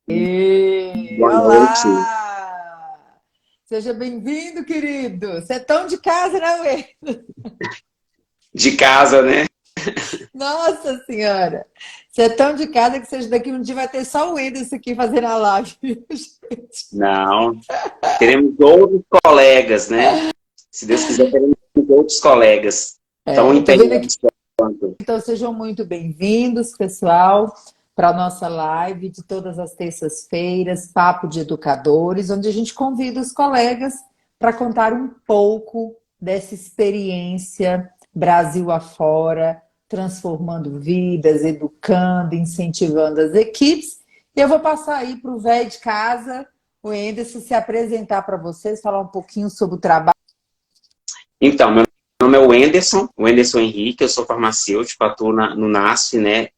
Boa noite. Olá! Seja bem-vindo, querido. Você é tão de casa, né, Uê? De casa, né? Nossa Senhora! Você é tão de casa que seja daqui um dia vai ter só o Whindersson aqui fazendo a live, gente. Não. Teremos outros colegas, né? Se Deus quiser, teremos outros colegas. Tão Tô vendo aqui. empenhados quanto. Então, sejam muito bem-vindos, pessoal, para a nossa live de todas as terças-feiras, Papo de Educadores, onde a gente convida os colegas para contar um pouco dessa experiência Brasil afora, transformando vidas, educando, incentivando as equipes. E eu vou passar aí para o velho de casa, o Enderson, se apresentar para vocês, falar um pouquinho sobre o trabalho. Então, meu nome é o Wenderson Henrique, eu sou farmacêutico, atuo no NASF, né?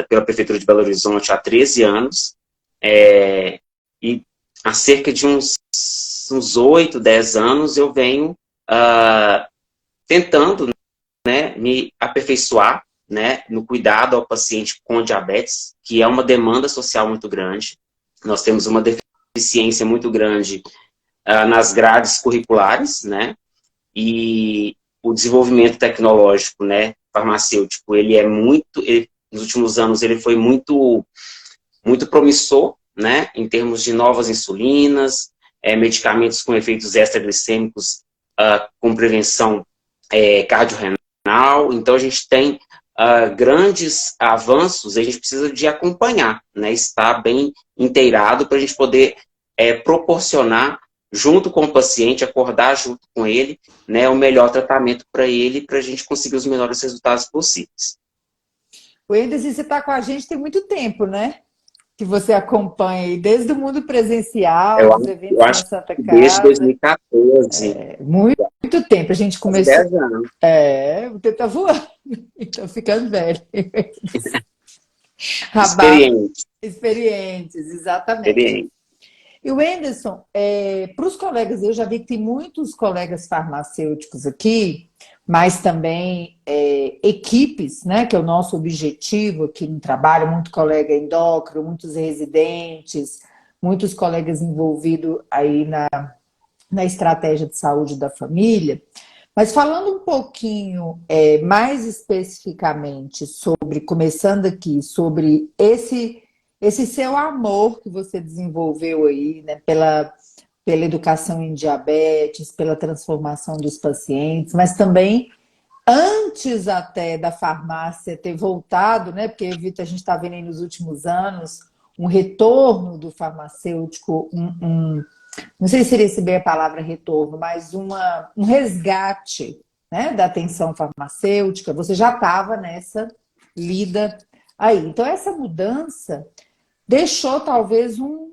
Pela Prefeitura de Belo Horizonte há 13 anos. E há cerca de uns 8, 10 anos eu venho tentando, né, me aperfeiçoar, né, no cuidado ao paciente com diabetes, que é uma demanda social muito grande. Nós temos uma deficiência muito grande nas grades curriculares, né, e o desenvolvimento tecnológico, né, farmacêutico, nos últimos anos ele foi muito promissor, né, em termos de novas insulinas, medicamentos com efeitos extraglicêmicos com prevenção cardiorrenal. Então, a gente tem grandes avanços, a gente precisa de acompanhar, né, estar bem inteirado para a gente poder proporcionar, junto com o paciente, acordar junto com ele, né, o melhor tratamento para ele, para a gente conseguir os melhores resultados possíveis. O Enderson, você está com a gente tem muito tempo, né? Que você acompanha aí, desde o mundo presencial, Eu, dos eu eventos na acho Santa que desde Casa. 2014, Muito tempo. A gente quase começou. 10 anos, O tempo tá voando. Então, ficando velho. Rabá, experiente, experientes, exatamente. experiente. E o Wenderson, para os colegas, eu já vi que tem muitos colegas farmacêuticos aqui, mas também equipes, né, que é o nosso objetivo aqui no trabalho, muito colega endócrino, muitos residentes, muitos colegas envolvidos aí na estratégia de saúde da família. Mas falando um pouquinho mais especificamente sobre, começando aqui, sobre esse seu amor que você desenvolveu aí, né, pela educação em diabetes, pela transformação dos pacientes, mas também antes até da farmácia ter voltado, né, porque Vitor, a gente está vendo aí nos últimos anos um retorno do farmacêutico, não sei se seria esse bem a palavra retorno, mas um resgate, né, da atenção farmacêutica. Você já estava nessa lida aí. Então, essa mudança deixou talvez um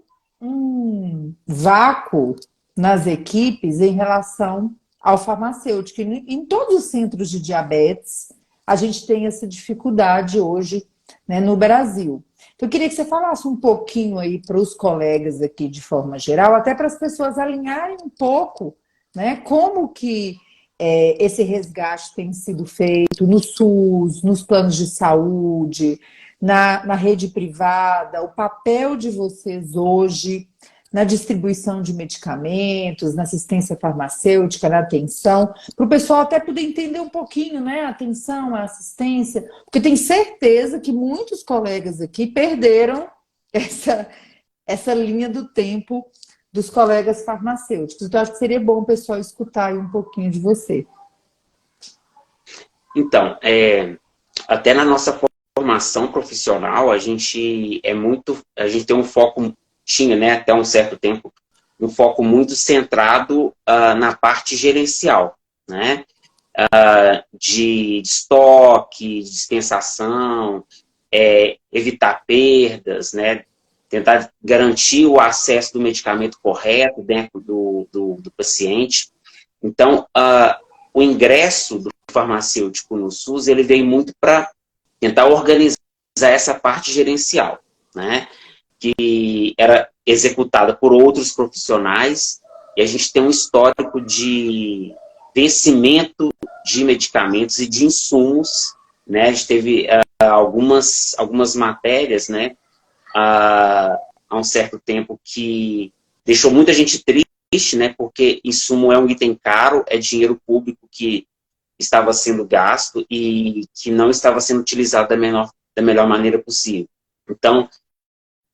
vácuo nas equipes em relação ao farmacêutico. E em todos os centros de diabetes, a gente tem essa dificuldade hoje, né, no Brasil. Então, eu queria que você falasse um pouquinho aí para os colegas aqui de forma geral, até para as pessoas alinharem um pouco, né, como que esse resgate tem sido feito no SUS, nos planos de saúde, na rede privada, o papel de vocês hoje na distribuição de medicamentos, na assistência farmacêutica, na atenção, para o pessoal até poder entender um pouquinho, né, a atenção, a assistência, porque tenho certeza que muitos colegas aqui perderam essa linha do tempo dos colegas farmacêuticos. Então, acho que seria bom o pessoal escutar aí um pouquinho de você. Então, até na nossa formação profissional, a gente tem um foco, tinha, né, até um certo tempo, um foco muito centrado na parte gerencial, né, de estoque, dispensação, evitar perdas, né, tentar garantir o acesso do medicamento correto dentro do paciente. Então, o ingresso do farmacêutico no SUS, ele vem muito para tentar organizar essa parte gerencial, né? Que era executada por outros profissionais, e a gente tem um histórico de vencimento de medicamentos e de insumos, né? A gente teve algumas matérias, né? há um certo tempo que deixou muita gente triste, né? Porque insumo é um item caro, é dinheiro público que estava sendo gasto e que não estava sendo utilizado da melhor maneira possível. Então,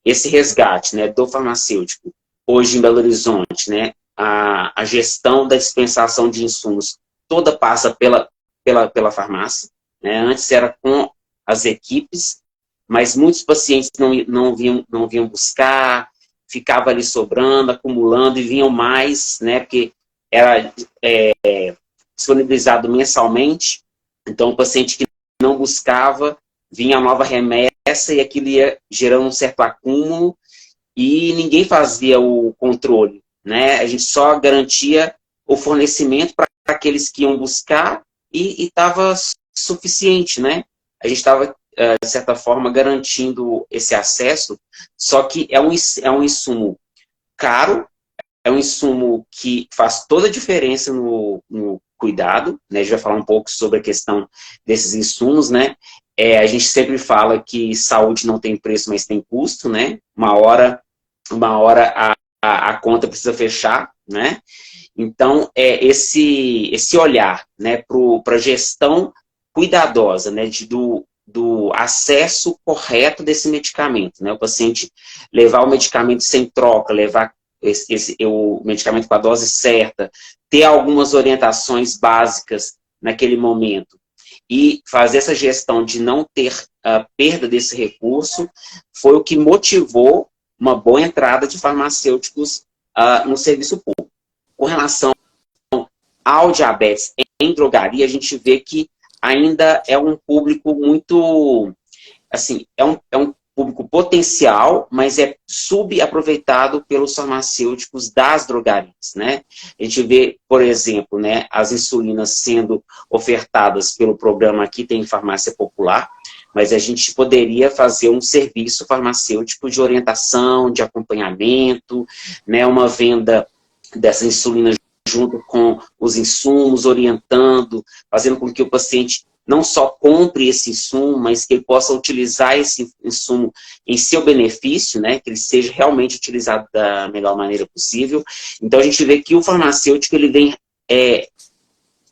esse resgate, né, do farmacêutico, hoje em Belo Horizonte, né, a gestão da dispensação de insumos toda passa pela farmácia, né? Antes era com as equipes, mas muitos pacientes não vinham buscar, ficava ali sobrando, acumulando e vinham mais, né, porque era disponibilizado mensalmente, então o paciente que não buscava, vinha a nova remessa e aquilo ia gerando um certo acúmulo e ninguém fazia o controle, né? A gente só garantia o fornecimento para aqueles que iam buscar e estava suficiente, né? A gente estava, de certa forma, garantindo esse acesso, só que é um insumo caro, é um insumo que faz toda a diferença no cuidado, né? A gente vai falar um pouco sobre a questão desses insumos, né? A gente sempre fala que saúde não tem preço, mas tem custo, né? Uma hora a conta precisa fechar, né? Então, esse olhar, né, para a gestão cuidadosa, né, do acesso correto desse medicamento, né? O paciente levar o medicamento sem troca, levar o medicamento com a dose certa, ter algumas orientações básicas naquele momento e fazer essa gestão de não ter perda desse recurso foi o que motivou uma boa entrada de farmacêuticos no serviço público. Com relação ao diabetes em drogaria, a gente vê que ainda é um público muito, assim, é um público potencial, mas é subaproveitado pelos farmacêuticos das drogarias, né? A gente vê, por exemplo, né, as insulinas sendo ofertadas pelo programa Aqui Tem Farmácia Popular, mas a gente poderia fazer um serviço farmacêutico de orientação, de acompanhamento, né, uma venda dessas insulinas junto com os insumos, orientando, fazendo com que o paciente não só compre esse insumo, mas que ele possa utilizar esse insumo em seu benefício, né, que ele seja realmente utilizado da melhor maneira possível. Então, a gente vê que o farmacêutico ele vem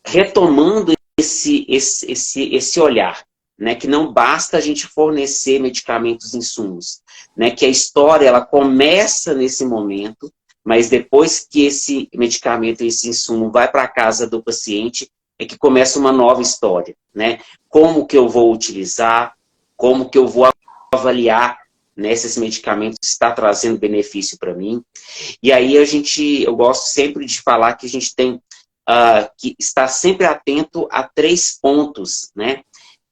retomando esse olhar, né, que não basta a gente fornecer medicamentos e insumos, né, que a história ela começa nesse momento, mas depois que esse medicamento, esse insumo vai para a casa do paciente, é que começa uma nova história, né? Como que eu vou utilizar, como que eu vou avaliar, né, se esse medicamento está trazendo benefício para mim. E aí eu gosto sempre de falar que a gente tem que estar sempre atento a 3 pontos, né?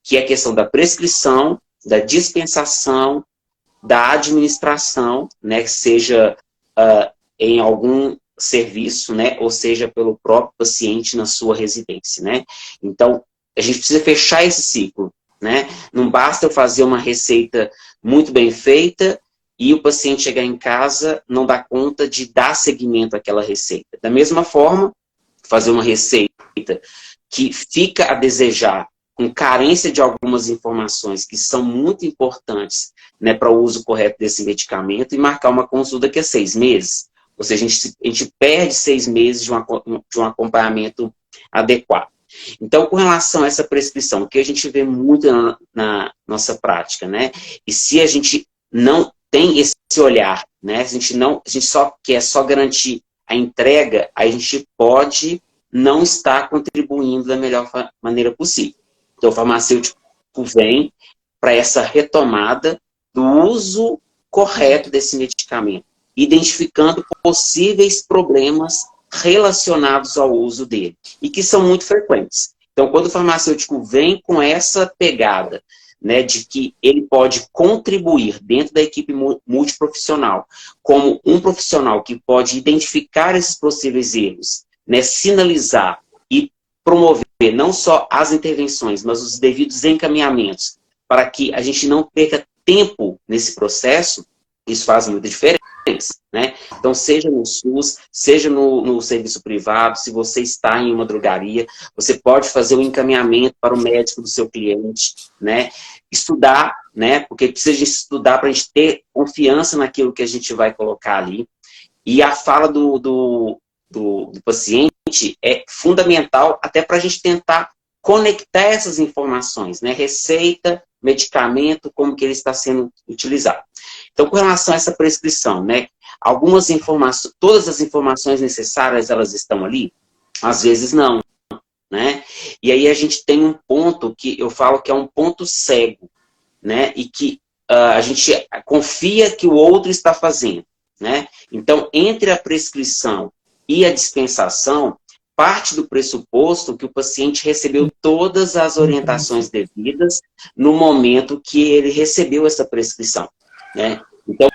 Que é a questão da prescrição, da dispensação, da administração, né? Seja em algum serviço, né, ou seja, pelo próprio paciente na sua residência, né? Então, a gente precisa fechar esse ciclo, né? Não basta eu fazer uma receita muito bem feita e o paciente chegar em casa não dar conta de dar seguimento àquela receita. Da mesma forma, fazer uma receita que fica a desejar, com carência de algumas informações que são muito importantes, né, para o uso correto desse medicamento e marcar uma consulta daqui a 6 meses. Ou seja, a gente perde 6 meses de um acompanhamento adequado. Então, com relação a essa prescrição, que a gente vê muito na nossa prática, né? E se a gente não tem esse olhar, né? Se a gente só quer garantir a entrega, a gente pode não estar contribuindo da melhor maneira possível. Então, o farmacêutico vem para essa retomada do uso correto desse medicamento, identificando possíveis problemas relacionados ao uso dele, e que são muito frequentes. Então, quando o farmacêutico vem com essa pegada, né, de que ele pode contribuir dentro da equipe multiprofissional, como um profissional que pode identificar esses possíveis erros, né, sinalizar e promover não só as intervenções, mas os devidos encaminhamentos, para que a gente não perca tempo nesse processo, Isso faz muita diferença, né? Então, seja no SUS, seja no serviço privado, se você está em uma drogaria, você pode fazer o encaminhamento para o médico do seu cliente, né? Estudar, né? Porque precisa de estudar para a gente ter confiança naquilo que a gente vai colocar ali. E a fala do paciente é fundamental até para a gente tentar conectar essas informações, né? Receita, medicamento, como que ele está sendo utilizado. Então, com relação a essa prescrição, né? Algumas informações, todas as informações necessárias, elas estão ali? Às vezes não, né? E aí a gente tem um ponto que eu falo que é um ponto cego, né? E que a gente confia que o outro está fazendo, né? Então, entre a prescrição e a dispensação, parte do pressuposto que o paciente recebeu todas as orientações devidas no momento que ele recebeu essa prescrição, né? Então,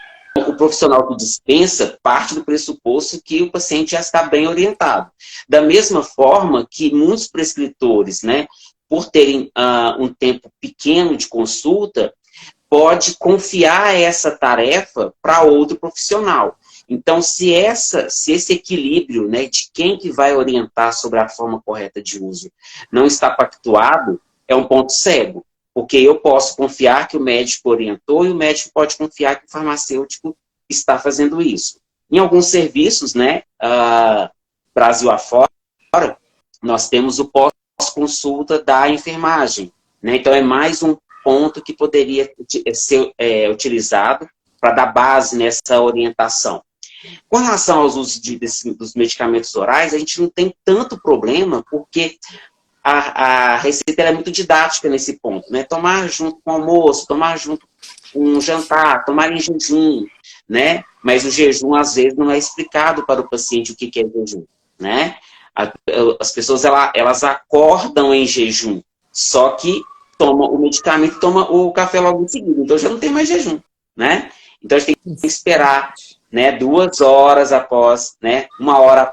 o profissional que dispensa parte do pressuposto que o paciente já está bem orientado. Da mesma forma que muitos prescritores, né, por terem um tempo pequeno de consulta, pode confiar essa tarefa para outro profissional. Então, se esse equilíbrio, né, de quem que vai orientar sobre a forma correta de uso não está pactuado, é um ponto cego. Porque eu posso confiar que o médico orientou e o médico pode confiar que o farmacêutico está fazendo isso. Em alguns serviços, né, Brasil afora, nós temos o pós-consulta da enfermagem, né? Então, é mais um ponto que poderia ser utilizado para dar base nessa orientação. Com relação aos usos dos medicamentos orais, a gente não tem tanto problema, porque a receita é muito didática nesse ponto, né? Tomar junto com o almoço, tomar junto com um jantar, tomar em jejum, né? Mas o jejum, às vezes, não é explicado para o paciente o que é jejum, né? As pessoas, elas acordam em jejum, só que toma o medicamento, toma o café logo em seguida, então já não tem mais jejum, né? Então a gente tem que esperar, né, 2 horas após, né, 1 hora,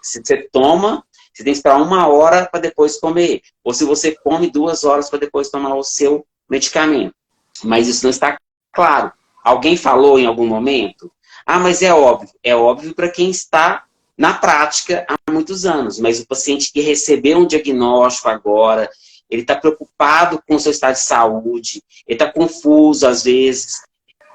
se você toma, você tem que esperar 1 hora para depois comer, ou se você come 2 horas para depois tomar o seu medicamento. Mas isso não está claro. Alguém falou em algum momento? Ah, mas é óbvio para quem está na prática há muitos anos, mas o paciente que recebeu um diagnóstico agora, ele está preocupado com o seu estado de saúde, ele está confuso às vezes,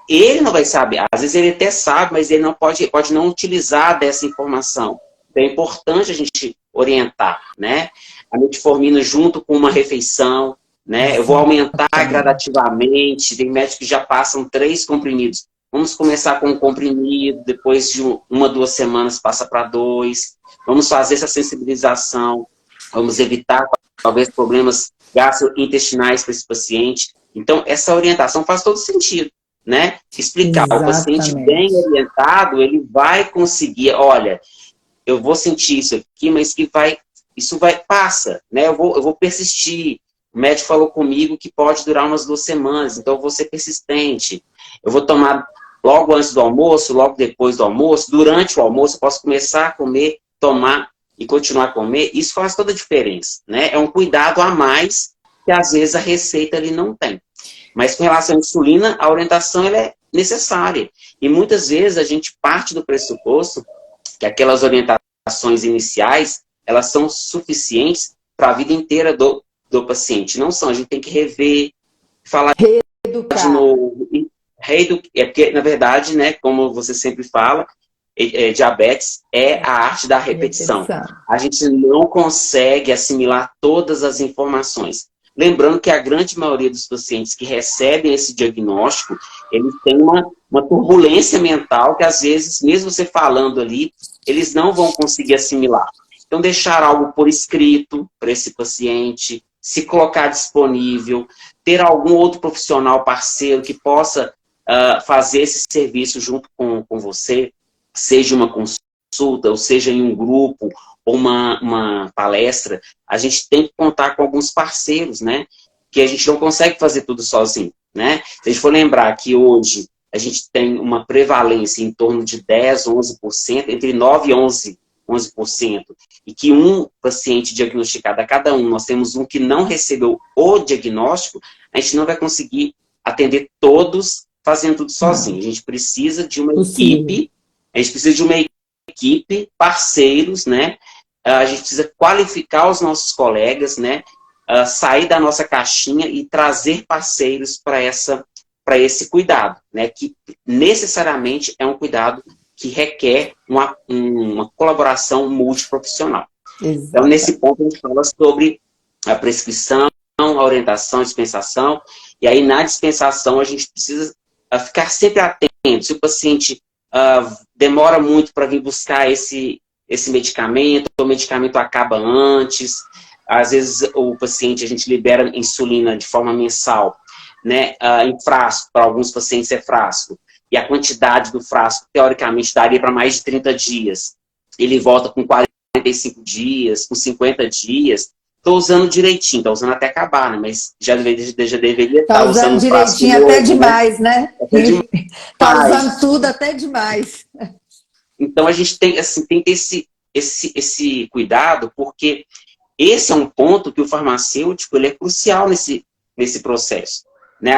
ele não vai saber, às vezes ele até sabe, mas ele não pode não utilizar dessa informação. Então é importante a gente orientar, né? A metformina junto com uma refeição, né? Eu vou aumentar gradativamente, tem médicos que já passam 3 comprimidos. Vamos começar com um comprimido, depois de 1, 2 semanas passa para 2. Vamos fazer essa sensibilização, vamos evitar talvez problemas gastrointestinais para esse paciente. Então, essa orientação faz todo sentido, né? Explicar ao paciente bem orientado, ele vai conseguir, olha, eu vou sentir isso aqui, mas isso passa, né? Eu vou persistir. O médico falou comigo que pode durar umas 2 semanas, então eu vou ser persistente. Eu vou tomar logo antes do almoço, logo depois do almoço, durante o almoço, eu posso começar a comer, tomar e continuar a comer. Isso faz toda a diferença, né? É um cuidado a mais que às vezes a receita ali não tem. Mas com relação à insulina, a orientação ela é necessária. E muitas vezes a gente parte do pressuposto que aquelas orientações iniciais, elas são suficientes para a vida inteira do paciente. Não são, a gente tem que rever, falar Reeducar. de novo. Porque, na verdade, né, como você sempre fala, diabetes é a arte da repetição. A gente não consegue assimilar todas as informações. Lembrando que a grande maioria dos pacientes que recebem esse diagnóstico, eles têm uma turbulência mental que, às vezes, mesmo você falando ali, eles não vão conseguir assimilar. Então, deixar algo por escrito para esse paciente, se colocar disponível, ter algum outro profissional parceiro que possa fazer esse serviço junto com você, seja uma consulta, ou seja em um grupo, ou uma palestra, a gente tem que contar com alguns parceiros, né? Que a gente não consegue fazer tudo sozinho, né? Se a gente for lembrar que hoje a gente tem uma prevalência em torno de 10%, 11%, entre 9% e 11%, e que um paciente diagnosticado a cada um, nós temos um que não recebeu o diagnóstico, a gente não vai conseguir atender todos fazendo tudo sozinho. Não, A gente precisa de uma possível. equipe, a gente precisa de uma equipe, parceiros, né? A gente precisa qualificar os nossos colegas, né? Sair da nossa caixinha e trazer parceiros para esse cuidado, né? Que necessariamente é um cuidado que requer uma colaboração multiprofissional. Então, nesse Exata. ponto, a gente fala sobre a prescrição, a orientação, a dispensação, e aí na dispensação a gente precisa ficar sempre atento. Se o paciente demora muito para vir buscar esse medicamento, o medicamento acaba antes, às vezes o paciente, a gente libera insulina de forma mensal, né, em frasco, para alguns pacientes é frasco, e a quantidade do frasco, teoricamente, daria para mais de 30 dias. Ele volta com 45 dias, com 50 dias, estou usando direitinho, estou usando até acabar, né? Mas já deveria Tá estar usando usando o frasco direitinho até novo, né? demais, né? Até Tá demais. usando tudo até demais. Então a gente tem, assim, tem que ter esse cuidado, porque esse é um ponto que o farmacêutico ele é crucial nesse processo. Né?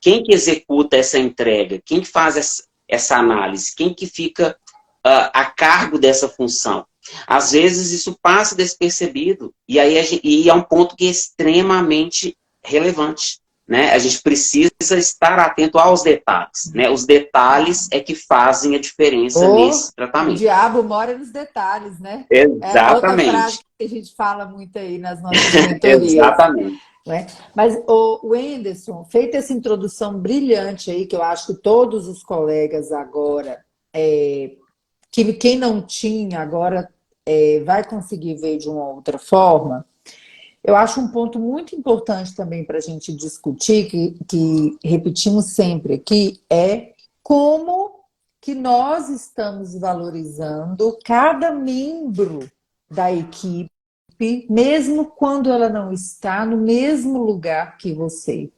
Quem que executa essa entrega? Quem que faz essa análise? Quem que fica a cargo dessa função? Às vezes isso passa despercebido, e aí e é um ponto que é extremamente relevante. Né? A gente precisa estar atento aos detalhes. Né? Os detalhes é que fazem a diferença Ou nesse o tratamento. diabo mora nos detalhes, né? É outra frase Exatamente. que a gente fala muito aí nas nossas mentorias. Exatamente. Né? Mas, o Wenderson, feita essa introdução brilhante aí, que eu acho que todos os colegas agora, que quem não tinha agora vai conseguir ver de uma outra forma, eu acho um ponto muito importante também para a gente discutir, que repetimos sempre aqui, é como que nós estamos valorizando cada membro da equipe, mesmo quando ela não está no mesmo lugar que você.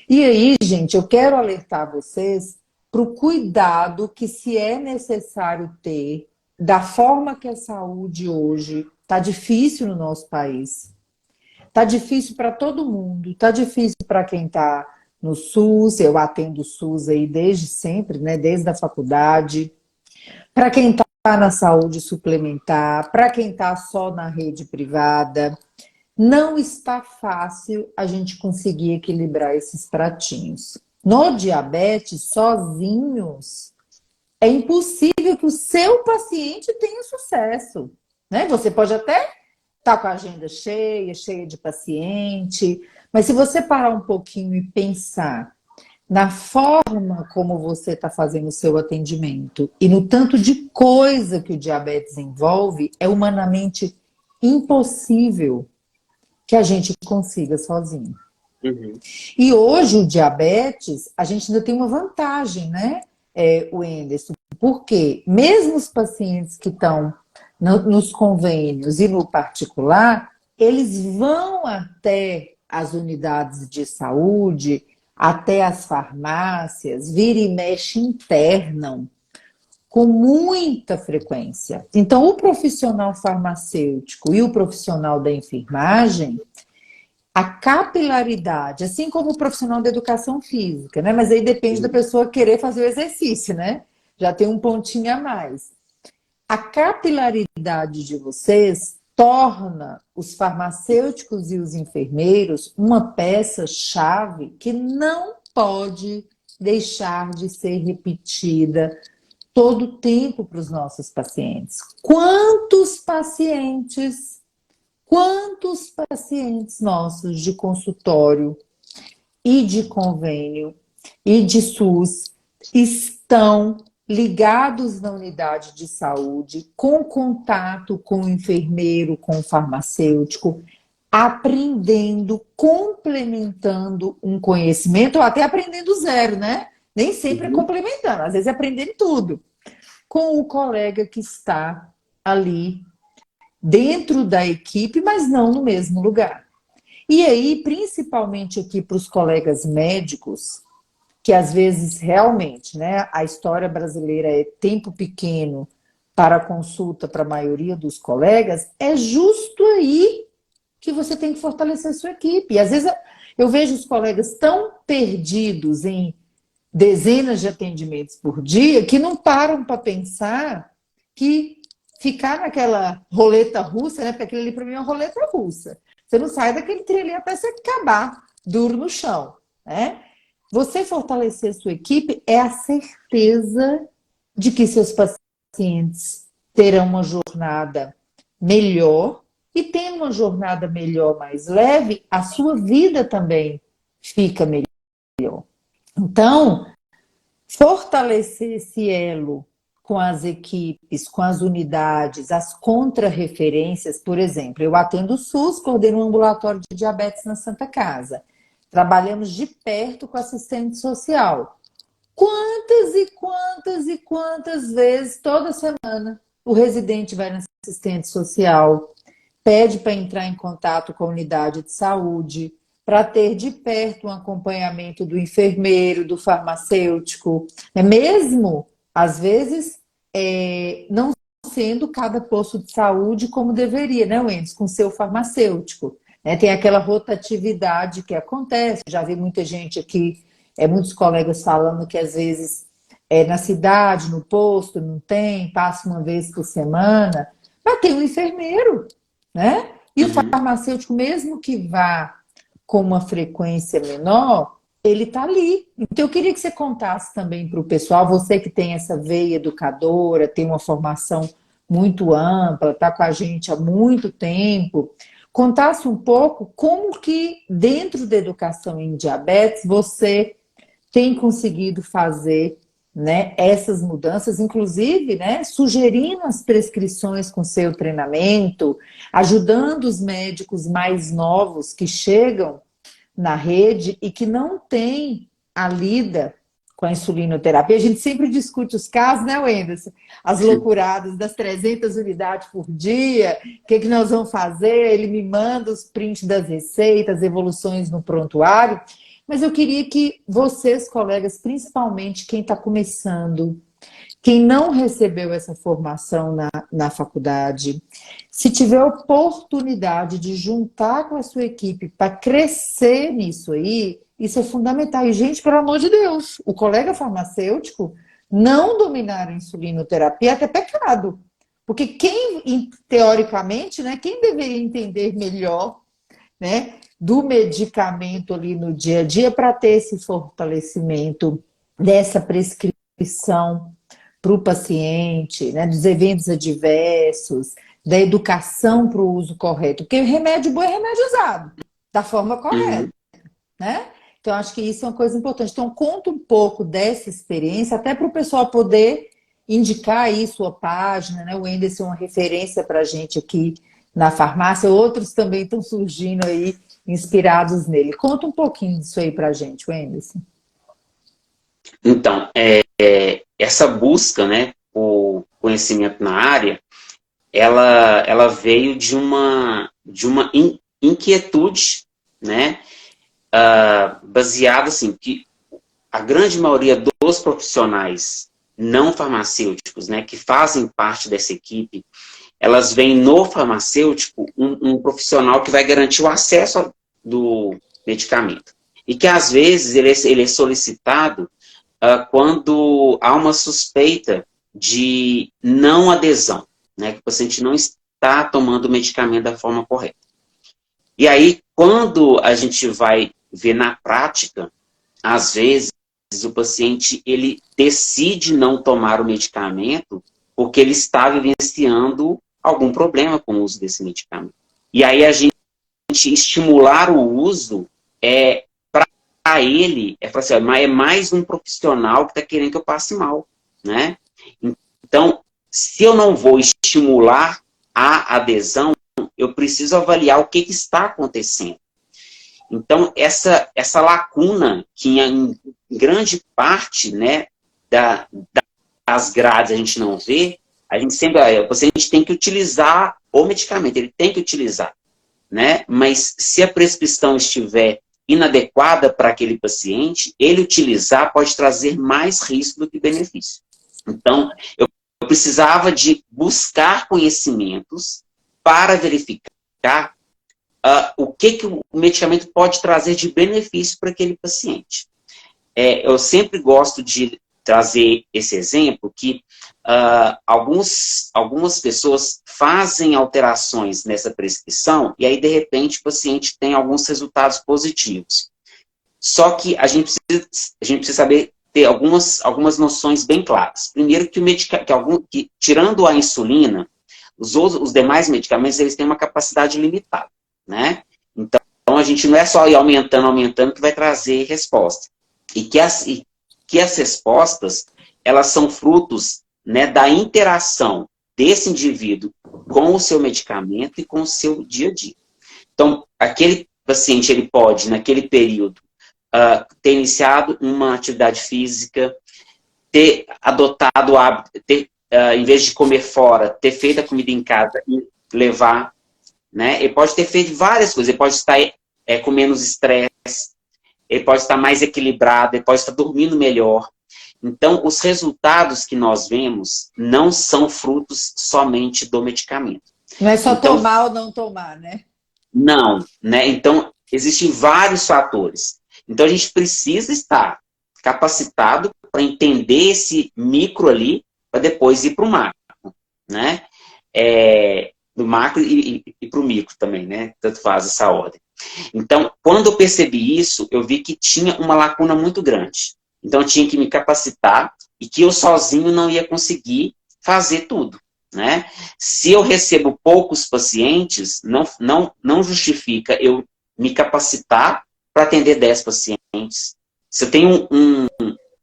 E aí, gente, eu quero alertar vocês para o cuidado que se é necessário ter da forma que a saúde hoje está difícil no nosso país. Está difícil para todo mundo, está difícil para quem está no SUS, eu atendo o SUS aí desde sempre, né? Desde a faculdade, para quem está na saúde suplementar, para quem está só na rede privada. Não está fácil a gente conseguir equilibrar esses pratinhos. No diabetes, sozinhos, é impossível que o seu paciente tenha sucesso. Né? Você pode até estar com a agenda cheia, cheia de paciente, mas se você parar um pouquinho e pensar na forma como você está fazendo o seu atendimento e no tanto de coisa que o diabetes envolve, é humanamente impossível que a gente consiga sozinho. Uhum. E hoje o diabetes, a gente ainda tem uma vantagem, né, Wenderson? Porque mesmo os pacientes que estão nos convênios e no particular, eles vão até as unidades de saúde, até as farmácias, vira e mexe internam com muita frequência. Então, o profissional farmacêutico e o profissional da enfermagem, a capilaridade, assim como o profissional da educação física, né? Mas aí depende da Uhum. pessoa querer fazer o exercício, né? Já tem um pontinho a mais. A capilaridade de vocês torna os farmacêuticos e os enfermeiros uma peça-chave que não pode deixar de ser repetida todo o tempo para os nossos pacientes. Quantos pacientes nossos de consultório e de convênio e de SUS estão ligados na unidade de saúde, com contato com o enfermeiro, com o farmacêutico, aprendendo, complementando um conhecimento, ou até aprendendo zero, né? Nem sempre é Uhum. complementando, às vezes é aprendendo tudo, com o colega que está ali dentro da equipe, mas não no mesmo lugar. E aí, principalmente aqui para os colegas médicos, que às vezes realmente, né, a história brasileira é tempo pequeno para consulta para a maioria dos colegas, é justo aí que você tem que fortalecer a sua equipe. E às vezes eu vejo os colegas tão perdidos em dezenas de atendimentos por dia que não param para pensar que ficar naquela roleta russa, né? Porque aquilo ali para mim é uma roleta russa. Você não sai daquele trem ali até você acabar duro no chão, né? Você fortalecer sua equipe é a certeza de que seus pacientes terão uma jornada melhor e tendo uma jornada melhor, mais leve, a sua vida também fica melhor. Então, fortalecer esse elo com as equipes, com as unidades, as contrarreferências, por exemplo, eu atendo o SUS, coordeno um ambulatório de diabetes na Santa Casa. Trabalhamos de perto com assistente social. Quantas e quantas e quantas vezes, toda semana, o residente vai na assistente social, pede para entrar em contato com a unidade de saúde, para ter de perto um acompanhamento do enfermeiro, do farmacêutico, mesmo, às vezes, não sendo cada posto de saúde como deveria, né, Wendes, com seu farmacêutico. Tem aquela rotatividade que acontece, já vi muita gente aqui, muitos colegas falando que às vezes na cidade, no posto, não tem, passa uma vez por semana, mas tem um enfermeiro, né? E o farmacêutico, mesmo que vá com uma frequência menor, ele está ali. Então, eu queria que você contasse também para o pessoal, você que tem essa veia educadora, tem uma formação muito ampla, está com a gente há muito tempo, contasse um pouco como que, dentro da educação em diabetes, você tem conseguido fazer, né, essas mudanças, inclusive, né, sugerindo as prescrições com seu treinamento, ajudando os médicos mais novos que chegam na rede e que não têm a lida com a insulinoterapia. A gente sempre discute os casos, né, Wenderson? As loucuradas das 300 unidades por dia, o que nós vamos fazer? Ele me manda os prints das receitas, evoluções no prontuário. Mas eu queria que vocês, colegas, principalmente quem está começando, quem não recebeu essa formação na faculdade, se tiver oportunidade de juntar com a sua equipe para crescer nisso aí, isso é fundamental. E, gente, pelo amor de Deus, o colega farmacêutico não dominar a insulinoterapia é até pecado. Porque quem, teoricamente, né, quem deveria entender melhor, né, do medicamento ali no dia a dia para ter esse fortalecimento dessa prescrição para o paciente, né, dos eventos adversos, da educação para o uso correto. Porque remédio bom é remédio usado da forma correta, né? Então, acho que isso é uma coisa importante. Então, conta um pouco dessa experiência, até para o pessoal poder indicar aí sua página, né? O Wenderson é uma referência para a gente aqui na farmácia, outros também estão surgindo aí, inspirados nele. Conta um pouquinho disso aí para a gente, Wenderson. Então, essa busca, né, por conhecimento na área, ela veio de uma inquietude, né, baseada assim, que a grande maioria dos profissionais não farmacêuticos, né, que fazem parte dessa equipe, elas veem no farmacêutico um profissional que vai garantir o acesso do medicamento. E que, às vezes, ele é solicitado quando há uma suspeita de não adesão, né, que o paciente não está tomando o medicamento da forma correta. E aí, quando a gente vai ver na prática, às vezes o paciente ele decide não tomar o medicamento porque ele está vivenciando algum problema com o uso desse medicamento. E aí a gente estimular o uso para ele, assim, é mais um profissional que está querendo que eu passe mal, né? Então, se eu não vou estimular a adesão, eu preciso avaliar o que está acontecendo. Então, essa lacuna que em grande parte, né, das grades a gente não vê, a gente sempre, o paciente tem que utilizar o medicamento, ele tem que utilizar, né? Mas se a prescrição estiver inadequada para aquele paciente, ele utilizar pode trazer mais risco do que benefício. Então, eu precisava de buscar conhecimentos para verificar o que o medicamento pode trazer de benefício para aquele paciente. Eu sempre gosto de trazer esse exemplo que algumas pessoas fazem alterações nessa prescrição e aí, de repente, o paciente tem alguns resultados positivos. Só que a gente precisa saber ter algumas noções bem claras. Primeiro, que tirando a insulina, os demais medicamentos eles têm uma capacidade limitada, né? Então, a gente não é só ir aumentando que vai trazer resposta. E que as respostas, elas são frutos, né, da interação desse indivíduo com o seu medicamento e com o seu dia a dia. Então, aquele paciente, ele pode, naquele período, ter iniciado uma atividade física, ter adotado o hábito, em vez de comer fora, ter feito a comida em casa e levar, né? Ele pode ter feito várias coisas, ele pode estar com menos estresse, ele pode estar mais equilibrado, ele pode estar dormindo melhor. Então, os resultados que nós vemos não são frutos somente do medicamento. Não é só tomar ou não tomar, né? Não, né? Então, existem vários fatores. Então, a gente precisa estar capacitado para entender esse micro ali, para depois ir para o macro, né? Do macro e para o micro também, né? Tanto faz essa ordem. Então, quando eu percebi isso, eu vi que tinha uma lacuna muito grande. Então, eu tinha que me capacitar e que eu sozinho não ia conseguir fazer tudo, né? Se eu recebo poucos pacientes, não justifica eu me capacitar para atender 10 pacientes. Se eu tenho um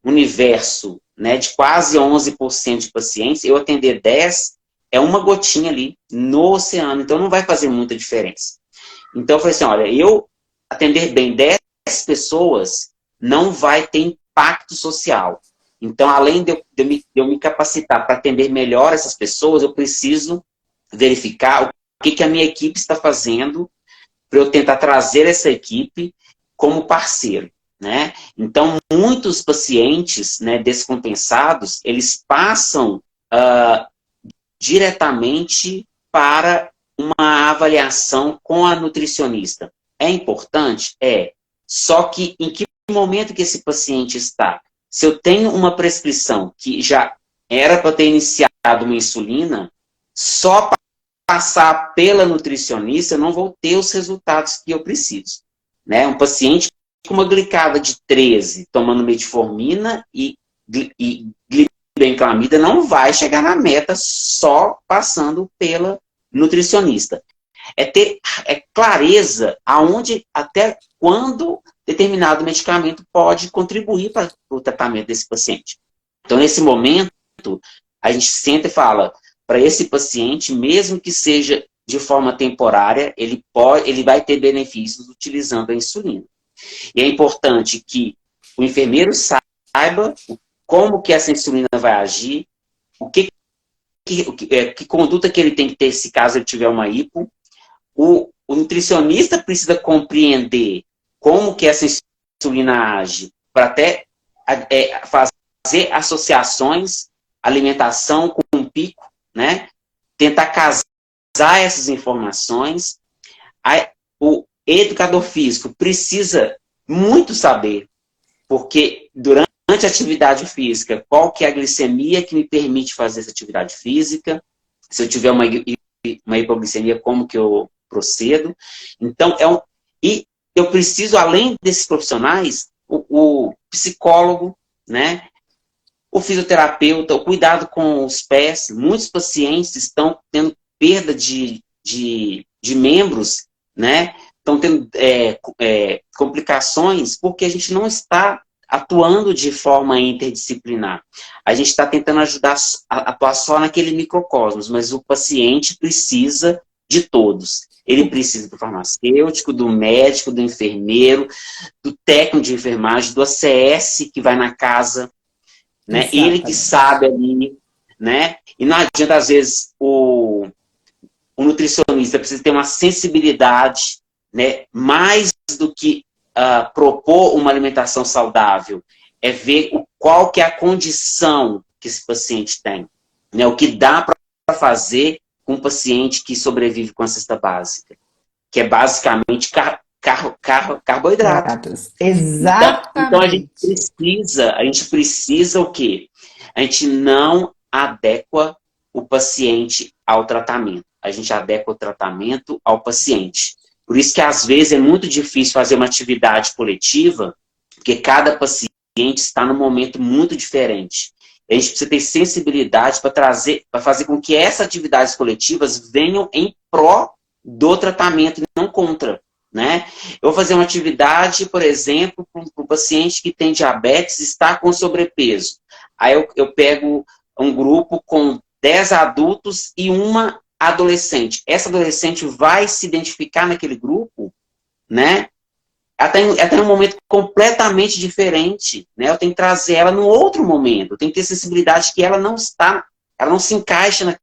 universo, né, de quase 11% de pacientes, eu atender 10 é uma gotinha ali no oceano, então não vai fazer muita diferença. Então eu falei assim, olha, eu atender bem 10 pessoas não vai ter impacto social. Então, além de eu me capacitar para atender melhor essas pessoas, eu preciso verificar o que a minha equipe está fazendo para eu tentar trazer essa equipe como parceiro, né? Então, muitos pacientes, né, descompensados, eles passam diretamente para uma avaliação com a nutricionista. É importante? É. Só que em que momento que esse paciente está? Se eu tenho uma prescrição que já era para ter iniciado uma insulina, só passar pela nutricionista, eu não vou ter os resultados que eu preciso, né? Um paciente com uma glicada de 13, tomando metformina e glibenclamida, não vai chegar na meta só passando pela nutricionista. É ter clareza aonde, até quando determinado medicamento pode contribuir para o tratamento desse paciente. Então, nesse momento, a gente senta e fala, para esse paciente, mesmo que seja de forma temporária, ele vai ter benefícios utilizando a insulina. E é importante que o enfermeiro saiba como que essa insulina vai agir, que conduta que ele tem que ter se caso ele tiver uma hipo. O nutricionista precisa compreender como que essa insulina age, para até fazer associações, alimentação com um pico, né? Tentar casar essas informações. O educador físico precisa muito saber, porque durante a atividade física, qual que é a glicemia que me permite fazer essa atividade física? Se eu tiver uma hipoglicemia, como que eu procedo? Então, e eu preciso, além desses profissionais, o psicólogo, né? O fisioterapeuta, o cuidado com os pés. Muitos pacientes estão tendo perda de membros, né? Estão tendo complicações porque a gente não está atuando de forma interdisciplinar. A gente está tentando ajudar a atuar só naquele microcosmos, mas o paciente precisa de todos. Ele precisa do farmacêutico, do médico, do enfermeiro, do técnico de enfermagem, do ACS que vai na casa, né? Ele que sabe ali, né? E não adianta, às vezes, o nutricionista precisa ter uma sensibilidade, né? Mais do que propor uma alimentação saudável, é ver qual que é a condição que esse paciente tem, né? O que dá para fazer com um paciente que sobrevive com a cesta básica. que é basicamente carboidrato. Então a gente precisa o quê? A gente não adequa o paciente ao tratamento. A gente adequa o tratamento ao paciente. Por isso que às vezes é muito difícil fazer uma atividade coletiva, porque cada paciente está num momento muito diferente. A gente precisa ter sensibilidade para fazer com que essas atividades coletivas venham em pró do tratamento e não contra. Né? Eu vou fazer uma atividade, por exemplo, para um paciente que tem diabetes e está com sobrepeso. Aí eu pego um grupo com 10 adultos e uma adolescente. Essa adolescente vai se identificar naquele grupo, né? Ela tem um momento completamente diferente, né? Eu tenho que trazer ela num outro momento. Eu tenho que ter sensibilidade que ela não se encaixa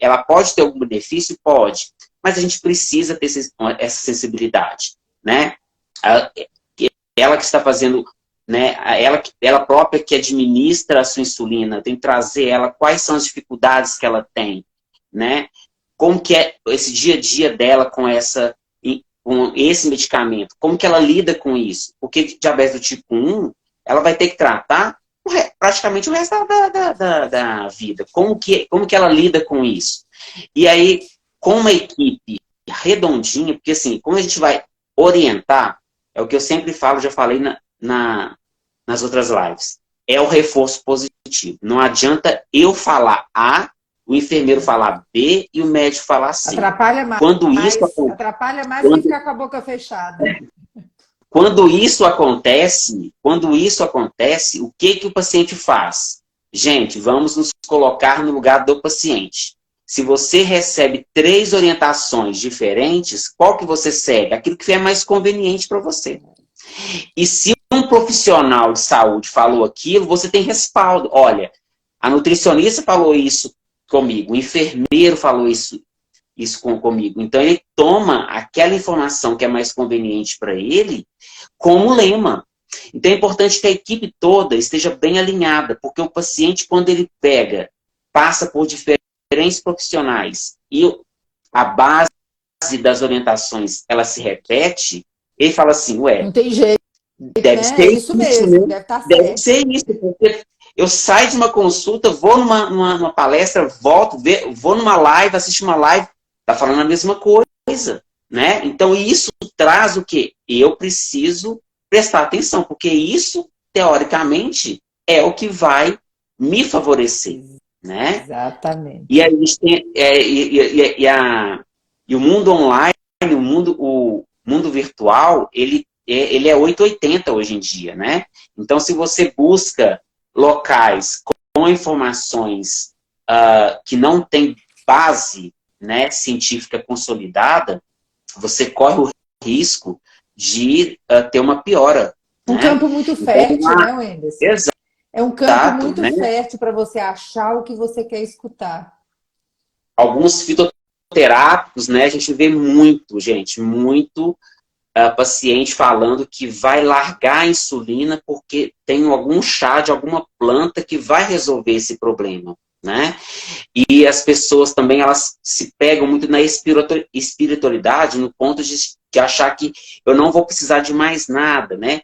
ela pode ter algum benefício? Pode. Mas a gente precisa ter essa sensibilidade, né? Ela que está fazendo, né? Ela própria que administra a sua insulina, tem que trazer ela, quais são as dificuldades que ela tem, né? Como que é esse dia a dia dela com esse medicamento? Como que ela lida com isso? Porque diabetes do tipo 1, ela vai ter que tratar praticamente o resto da vida. Como que ela lida com isso? E aí, com uma equipe redondinha, porque assim, como a gente vai orientar, é o que eu sempre falo, já falei nas outras lives, é o reforço positivo. Não adianta eu falar A, o enfermeiro falar B e o médico falar C. Atrapalha mais do que ficar com a boca fechada. Quando isso acontece, o que o paciente faz? Gente, vamos nos colocar no lugar do paciente. Se você recebe 3 orientações diferentes, qual que você segue? Aquilo que é mais conveniente para você. E se um profissional de saúde falou aquilo, você tem respaldo. Olha, a nutricionista falou isso comigo, o enfermeiro falou isso comigo. Então, ele toma aquela informação que é mais conveniente para ele como lema. Então, é importante que a equipe toda esteja bem alinhada, porque o paciente, quando ele passa por diferentes profissionais e a base das orientações, ela se repete, ele fala assim, ué, não tem jeito, deve ser isso mesmo, deve ser isso, porque eu saio de uma consulta, vou numa palestra, volto, vou numa live, assisto uma live, tá falando a mesma coisa, né? Então isso traz o quê? Eu preciso prestar atenção, porque isso, teoricamente, é o que vai me favorecer, né? Exatamente. E aí a gente tem, e o mundo online, o mundo virtual, ele é 880 hoje em dia, né? Então, se você busca locais com informações que não tem base, né, científica consolidada, você corre o risco de ter uma piora. Um campo muito fértil, né, Wenderson? Exato. É um campo muito fértil para você achar o que você quer escutar. Alguns fitoterápicos, né, a gente vê muito paciente falando que vai largar a insulina porque tem algum chá de alguma planta que vai resolver esse problema, né? E as pessoas também, elas se pegam muito na espiritualidade, no ponto de achar que eu não vou precisar de mais nada, né?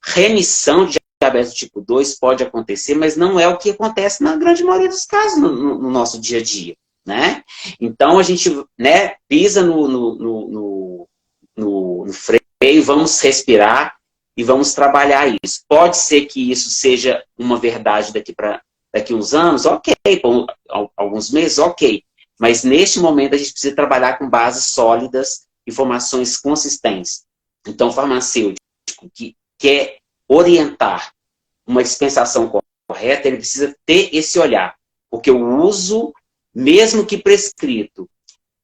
Remissão de diabetes tipo 2 pode acontecer, mas não é o que acontece na grande maioria dos casos no nosso dia a dia, né? Então a gente, né, pisa no freio, vamos respirar e vamos trabalhar isso. Pode ser que isso seja uma verdade daqui uns anos, ok, por alguns meses, ok. Mas neste momento a gente precisa trabalhar com bases sólidas, informações consistentes. Então, o farmacêutico que quer orientar uma dispensação correta, ele precisa ter esse olhar. Porque o uso, mesmo que prescrito,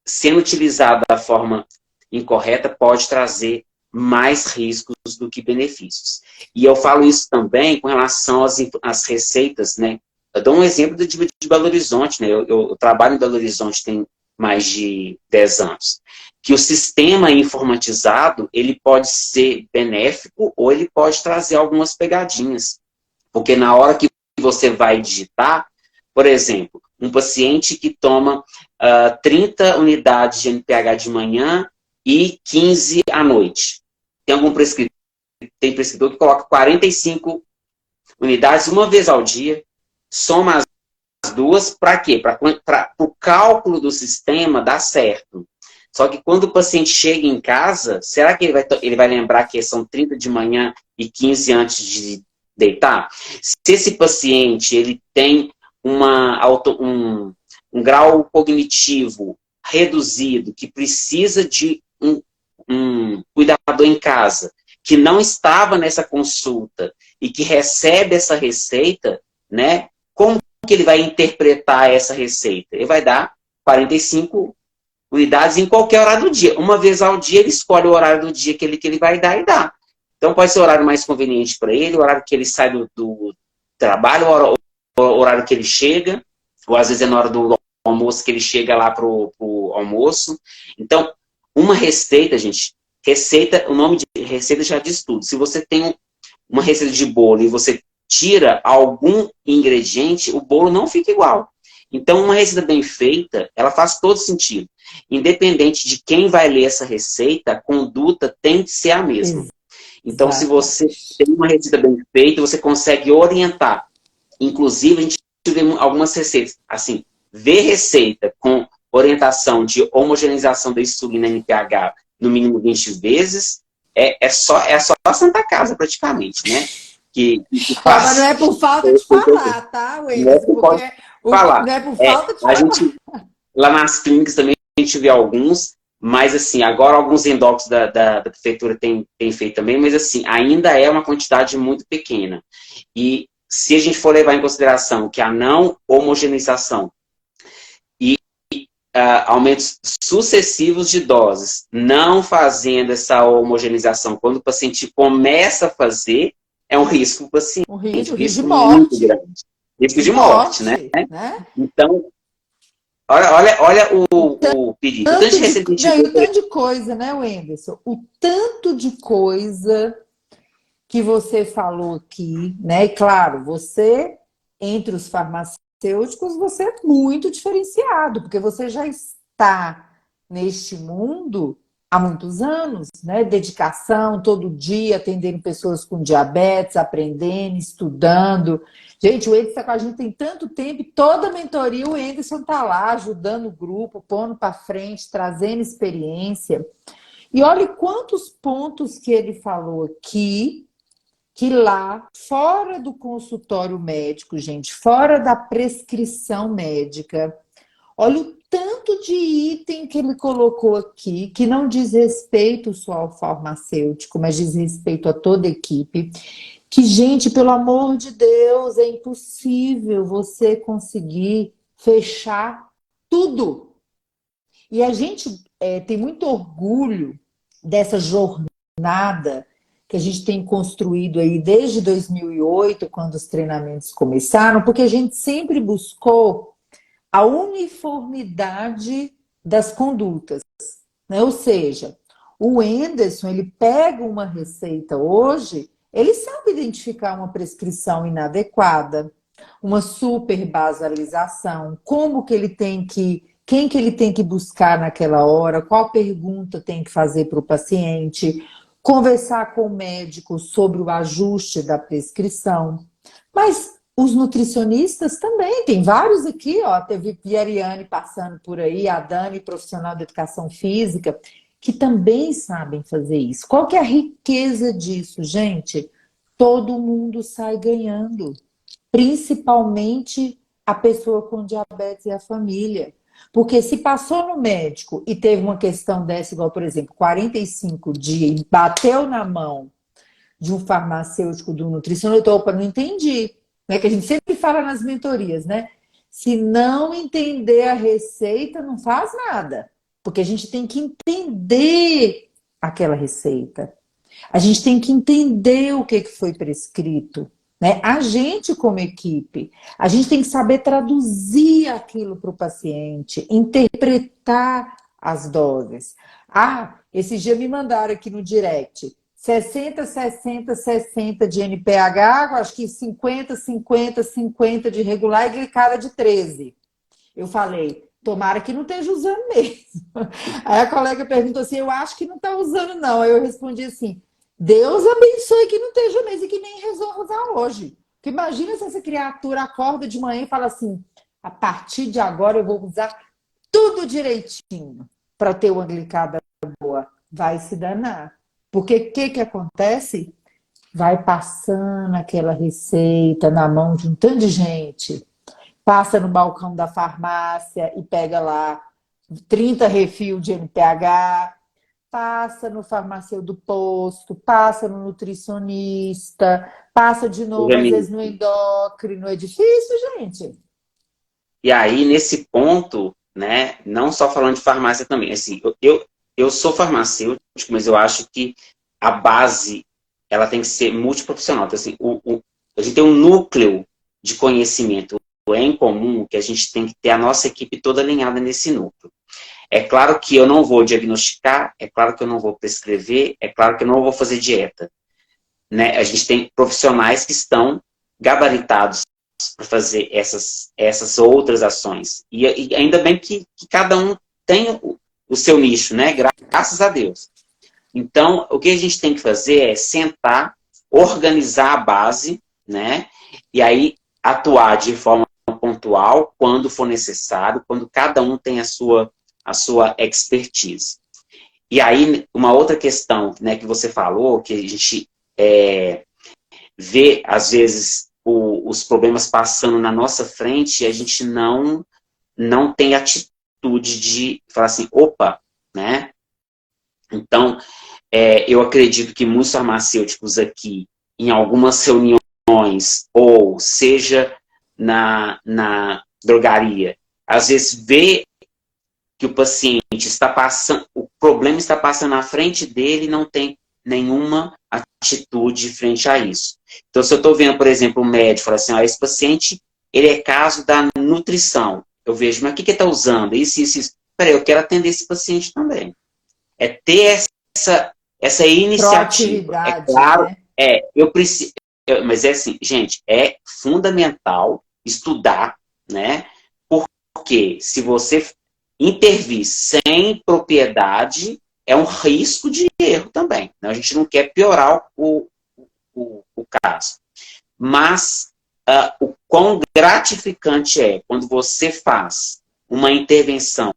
sendo utilizado da forma incorreta, pode trazer mais riscos do que benefícios. E eu falo isso também com relação às receitas, né? Eu dou um exemplo de Belo Horizonte, né? Eu trabalho em Belo Horizonte tem mais de 10 anos. Que o sistema informatizado, ele pode ser benéfico ou ele pode trazer algumas pegadinhas. Porque na hora que você vai digitar, por exemplo, um paciente que toma 30 unidades de NPH de manhã e 15 à noite. Tem prescritor que coloca 45 unidades uma vez ao dia, soma as duas, para quê? Para o cálculo do sistema dar certo. Só que quando o paciente chega em casa, será que ele vai lembrar que são 30 de manhã e 15 antes de deitar? Se esse paciente ele tem um grau cognitivo reduzido, que precisa de um cuidador em casa, que não estava nessa consulta e que recebe essa receita, né? Como que ele vai interpretar essa receita? Ele vai dar 45 unidades em qualquer horário do dia. Uma vez ao dia, ele escolhe o horário do dia que ele vai dar e dá. Então, pode ser o horário mais conveniente para ele, o horário que ele sai do trabalho, o horário que ele chega, ou às vezes é na hora do almoço que ele chega lá para o almoço. Então, uma receita, gente, o nome de receita já diz tudo. Se você tem uma receita de bolo e você tira algum ingrediente, o bolo não fica igual. Então, uma receita bem feita, ela faz todo sentido. Independente de quem vai ler essa receita, a conduta tem que ser a mesma. Então, se você tem uma receita bem feita, você consegue orientar. Inclusive, a gente vê algumas receitas, assim, ver receita com orientação de homogeneização da insulina NPH no mínimo 20 vezes, é só a Santa Casa, praticamente, né? Que faz. Mas não é por falta de falar, tá, Wendel? Não é por falta de falar. Lá nas clínicas também a gente vê alguns, mas assim, agora alguns endócrinos da prefeitura tem feito também, mas assim, ainda é uma quantidade muito pequena. E se a gente for levar em consideração que a não homogeneização e aumentos sucessivos de doses, não fazendo essa homogeneização, quando o paciente começa a fazer, é um risco para o paciente. Um risco de morte. Grande. Risco de morte, né? Então, olha o pedido. O tanto de coisa, né, Wenderson? O tanto de coisa que você falou aqui, né? E claro, você, entre os farmacêuticos, você é muito diferenciado, porque você já está neste mundo há muitos anos, né? Dedicação, todo dia, atendendo pessoas com diabetes, aprendendo, estudando. Gente, o Anderson está com a gente tem tanto tempo, toda a mentoria o Anderson está lá, ajudando o grupo, pondo para frente, trazendo experiência. E olha quantos pontos que ele falou aqui, que lá, fora do consultório médico, gente, fora da prescrição médica, olha o tanto de item que ele colocou aqui, que não diz respeito só ao farmacêutico, mas diz respeito a toda a equipe. Que, gente, pelo amor de Deus, é impossível você conseguir fechar tudo. E a gente tem muito orgulho dessa jornada que a gente tem construído aí desde 2008, quando os treinamentos começaram, porque a gente sempre buscou a uniformidade das condutas, né? Ou seja, o Anderson, ele pega uma receita hoje, ele sabe identificar uma prescrição inadequada, uma superbasalização, como que ele tem que, quem que ele tem que buscar naquela hora, qual pergunta tem que fazer para o paciente, conversar com o médico sobre o ajuste da prescrição. Mas os nutricionistas também, tem vários aqui, ó, teve a Ariane passando por aí, a Dani, profissional de educação física, que também sabem fazer isso. Qual que é a riqueza disso, gente? Todo mundo sai ganhando, principalmente a pessoa com diabetes e a família. Porque se passou no médico e teve uma questão dessa, igual, por exemplo, 45 dias, e bateu na mão de um farmacêutico, do nutricionista, opa, não entendi. Né? Que a gente sempre fala nas mentorias, né? Se não entender a receita, não faz nada. Porque a gente tem que entender aquela receita. A gente tem que entender o que foi prescrito. Né? A gente, como equipe, a gente tem que saber traduzir aquilo para o paciente, interpretar as doses. Esses dias me mandaram aqui no direct 60, 60, 60 de NPH, acho que 50, 50, 50 de regular e glicada de 13. Eu falei, tomara que não esteja usando mesmo. Aí a colega perguntou assim, eu acho que não está usando não. Aí eu respondi assim, Deus abençoe que não esteja mesmo e que nem resolva usar hoje. Porque imagina se essa criatura acorda de manhã e fala assim, a partir de agora eu vou usar tudo direitinho para ter uma glicada boa. Vai se danar. Porque o que acontece? Vai passando aquela receita na mão de um tanto de gente. Passa no balcão da farmácia e pega lá 30 refil de NPH, passa no farmacêutico do posto, passa no nutricionista, passa de novo, às vezes, no endócrino. É difícil, gente. E aí, nesse ponto, né, não só falando de farmácia também, assim, eu sou farmacêutico, mas eu acho que a base, ela tem que ser multiprofissional. Então, assim, a gente tem um núcleo de conhecimento em comum que a gente tem que ter a nossa equipe toda alinhada nesse núcleo. É claro que eu não vou diagnosticar, é claro que eu não vou prescrever, é claro que eu não vou fazer dieta. Né? A gente tem profissionais que estão gabaritados para fazer essas outras ações. E ainda bem que cada um tem o seu nicho, né? Graças a Deus. Então, o que a gente tem que fazer é sentar, organizar a base, né? E aí atuar de forma pontual, quando for necessário, quando cada um tem a sua expertise. E aí, uma outra questão, né, que você falou, que a gente vê, às vezes, os problemas passando na nossa frente e a gente não tem atitude de falar assim, opa, né? Então, eu acredito que muitos farmacêuticos aqui, em algumas reuniões, ou seja, na drogaria, às vezes vê que o paciente está passando, o problema está passando na frente dele e não tem nenhuma atitude frente a isso. Então, se eu estou vendo, por exemplo, um médico fala assim, esse paciente, ele é caso da nutrição. Eu vejo, mas o que ele está usando? Isso. Peraí, eu quero atender esse paciente também. É ter essa iniciativa. É claro, né? Eu preciso, mas é assim, gente, é fundamental estudar, né? Porque se você intervir sem propriedade, é um risco de erro também. Né? A gente não quer piorar o caso. Mas o quão gratificante é quando você faz uma intervenção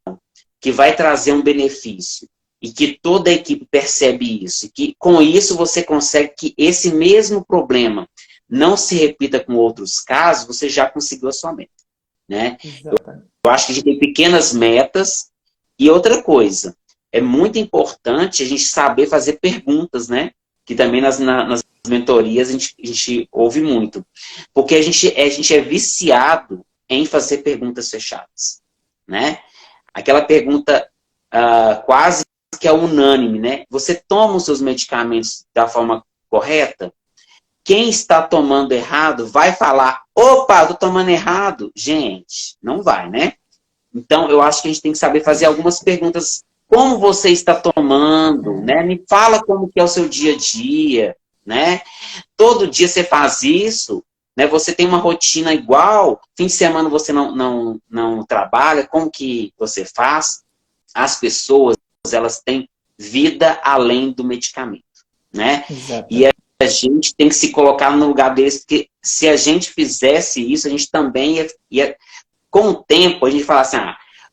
que vai trazer um benefício e que toda a equipe percebe isso, e que com isso você consegue que esse mesmo problema não se repita com outros casos, você já conseguiu a sua meta. Né? Eu acho que a gente tem pequenas metas. E outra coisa, é muito importante a gente saber fazer perguntas, né? Que também nas mentorias a gente ouve muito. Porque a gente é viciado em fazer perguntas fechadas, né? Aquela pergunta quase que é unânime, né? Você toma os seus medicamentos da forma correta? Quem está tomando errado vai falar, opa, estou tomando errado. Gente, não vai, né? Então, eu acho que a gente tem que saber fazer algumas perguntas. Como você está tomando, né? Me fala como que é o seu dia a dia, né? Todo dia você faz isso, né? Você tem uma rotina igual, fim de semana você não trabalha, como que você faz? As pessoas, elas têm vida além do medicamento, né? E a gente tem que se colocar no lugar deles, porque se a gente fizesse isso, a gente também ia com o tempo, a gente fala assim,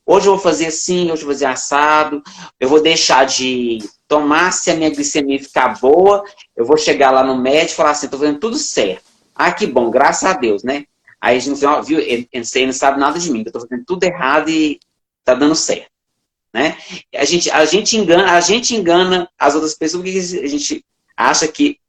hoje eu vou fazer assim, hoje eu vou fazer assado, eu vou deixar de tomar, se a minha glicemia ficar boa, eu vou chegar lá no médico e falar assim, estou fazendo tudo certo. Que bom, graças a Deus, né? Aí a gente viu, ele não sabe nada de mim, eu estou fazendo tudo errado e está dando certo. Né? A gente engana as outras pessoas, porque a gente acha que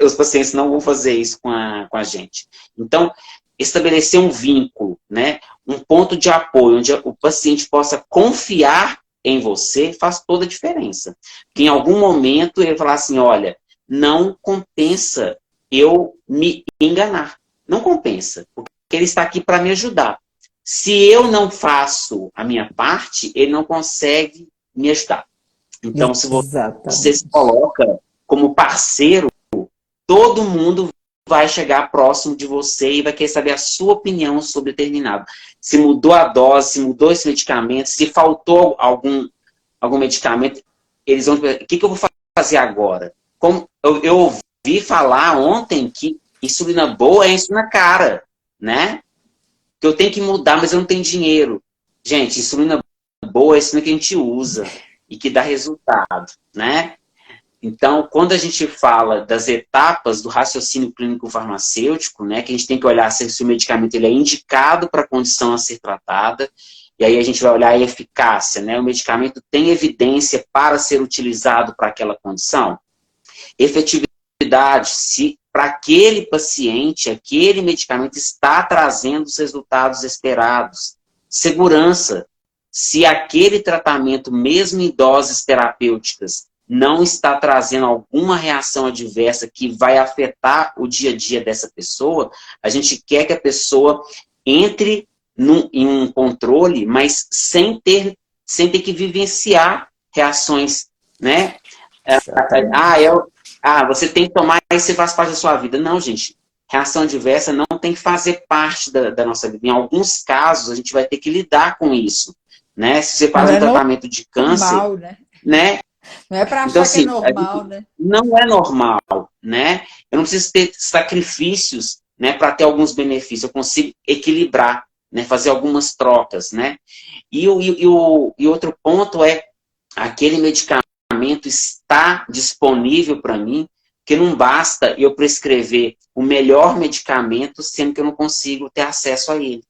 os pacientes não vão fazer isso com a gente. Então, estabelecer um vínculo, né? Um ponto de apoio, onde o paciente possa confiar em você, faz toda a diferença. Porque em algum momento ele falar assim, olha, não compensa eu me enganar. Não compensa, porque ele está aqui para me ajudar. Se eu não faço a minha parte, ele não consegue me ajudar. Então, se você se coloca como parceiro, todo mundo vai chegar próximo de você e vai querer saber a sua opinião sobre determinado. Se mudou a dose, se mudou esse medicamento, se faltou algum medicamento, eles vão dizer, o que eu vou fazer agora? Como eu ouvi falar ontem que insulina boa é insulina cara, né? Que eu tenho que mudar, mas eu não tenho dinheiro. Gente, insulina boa é insulina que a gente usa e que dá resultado, né? Então, quando a gente fala das etapas do raciocínio clínico farmacêutico, né, que a gente tem que olhar se o medicamento ele é indicado para a condição a ser tratada, e aí a gente vai olhar a eficácia, né? O medicamento tem evidência para ser utilizado para aquela condição? Efetividade, se para aquele paciente, aquele medicamento está trazendo os resultados esperados. Segurança, se aquele tratamento, mesmo em doses terapêuticas, não está trazendo alguma reação adversa que vai afetar o dia a dia dessa pessoa, a gente quer que a pessoa entre em um controle, mas sem ter que vivenciar reações, né? Você tem que tomar e você faz parte da sua vida. Não, gente. Reação adversa não tem que fazer parte da nossa vida. Em alguns casos, a gente vai ter que lidar com isso. Né? Se você faz um tratamento de câncer, normal, né? Não é para achar então, assim, que é normal, né? Não é normal, né? Eu não preciso ter sacrifícios, né, para ter alguns benefícios. Eu consigo equilibrar, né, fazer algumas trocas, né? E outro ponto é aquele medicamento está disponível para mim, que não basta eu prescrever o melhor medicamento, sendo que eu não consigo ter acesso a ele.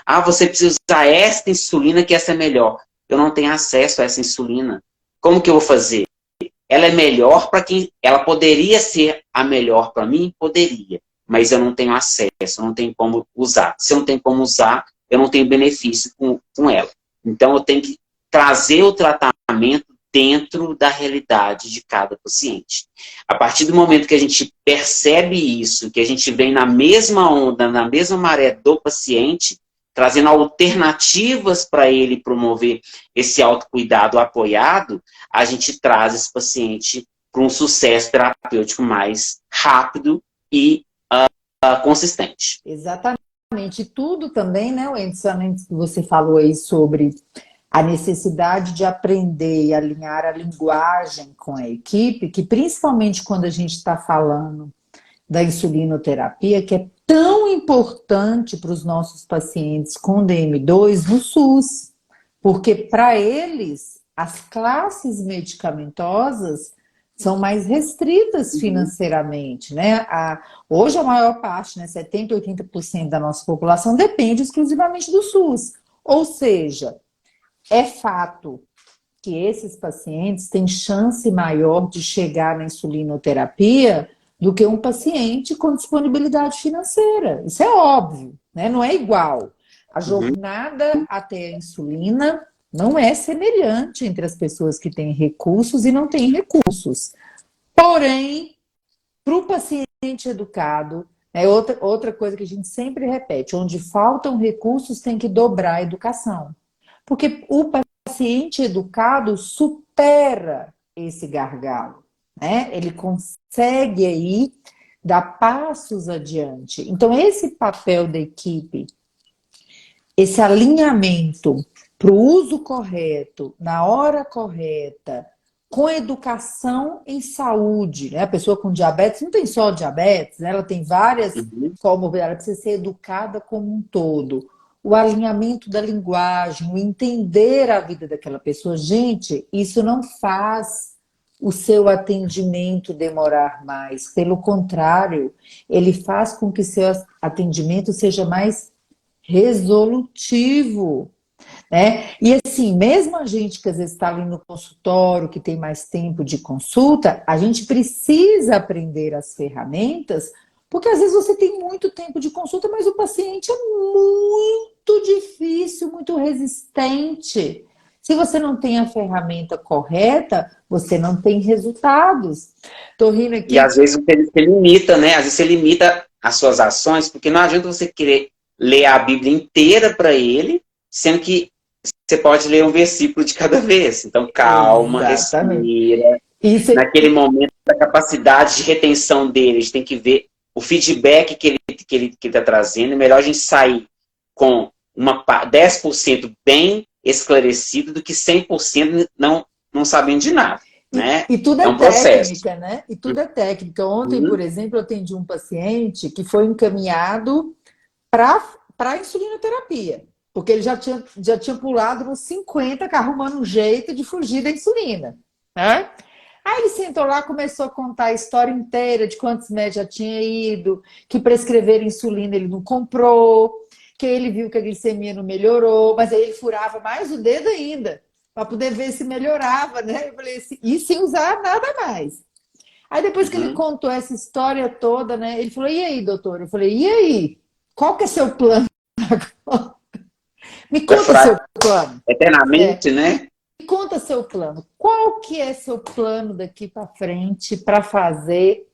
Ah, você precisa usar esta insulina, que essa é melhor. Eu não tenho acesso a essa insulina. Como que eu vou fazer? Ela é melhor para quem... Ela poderia ser a melhor para mim? Poderia. Mas eu não tenho acesso, eu não tenho como usar. Se eu não tenho como usar, eu não tenho benefício com ela. Então, eu tenho que trazer o tratamento dentro da realidade de cada paciente. A partir do momento que a gente percebe isso, que a gente vem na mesma onda, na mesma maré do paciente, trazendo alternativas para ele promover esse autocuidado apoiado, a gente traz esse paciente para um sucesso terapêutico mais rápido e consistente. Exatamente. E tudo também, né, Wenderson, você falou aí sobre a necessidade de aprender e alinhar a linguagem com a equipe, que principalmente quando a gente está falando da insulinoterapia, que é tão importante para os nossos pacientes com DM2 no SUS, porque para eles as classes medicamentosas são mais restritas financeiramente, né? Hoje a maior parte, né, 70%, 80% da nossa população depende exclusivamente do SUS. Ou seja, é fato que esses pacientes têm chance maior de chegar na insulinoterapia do que um paciente com disponibilidade financeira. Isso é óbvio, né? Não é igual. A jornada até a insulina não é semelhante entre as pessoas que têm recursos e não têm recursos. Porém, para o paciente educado, é outra coisa que a gente sempre repete, onde faltam recursos tem que dobrar a educação. Porque o paciente educado supera esse gargalo, né? Ele consegue aí dar passos adiante. Então, esse papel da equipe, esse alinhamento para o uso correto, na hora correta, com educação em saúde, né? A pessoa com diabetes não tem só diabetes, né? Ela tem várias comorbidades, ela precisa ser educada como um todo. O alinhamento da linguagem, o entender a vida daquela pessoa. Gente, isso não faz o seu atendimento demorar mais. Pelo contrário, ele faz com que seu atendimento seja mais resolutivo, né? E assim, mesmo a gente que às vezes está ali no consultório, que tem mais tempo de consulta, a gente precisa aprender as ferramentas, porque às vezes você tem muito tempo de consulta, mas o paciente é muito difícil, muito resistente. Se você não tem a ferramenta correta, você não tem resultados. Tô rindo aqui. E às vezes você limita, né? Às vezes você limita as suas ações, porque não adianta você querer ler a Bíblia inteira para ele, sendo que você pode ler um versículo de cada vez. Então, calma, respira. Naquele momento, a capacidade de retenção dele, a gente tem que ver o feedback que ele está trazendo, é melhor a gente sair com 10% bem esclarecido do que 100% não sabendo de nada. Né? E tudo é é um processo. técnica, né? E tudo é técnica. Ontem, Uhum. por exemplo, eu atendi um paciente que foi encaminhado para a insulinoterapia, porque ele já tinha pulado nos 50, arrumando um jeito de fugir da insulina. Né? Aí ele sentou lá, começou a contar a história inteira de quantos médicos já tinha ido, que prescreveram insulina ele não comprou, que ele viu que a glicemia não melhorou, mas aí ele furava mais o dedo ainda, para poder ver se melhorava, né? Eu falei assim, e sem usar nada mais. Aí depois que ele contou essa história toda, né? Ele falou, e aí, doutor? Eu falei, e aí? Qual que é seu plano agora? Me Vai conta seu furar plano. eternamente, né? Me conta seu plano. Qual que é seu plano daqui para frente para fazer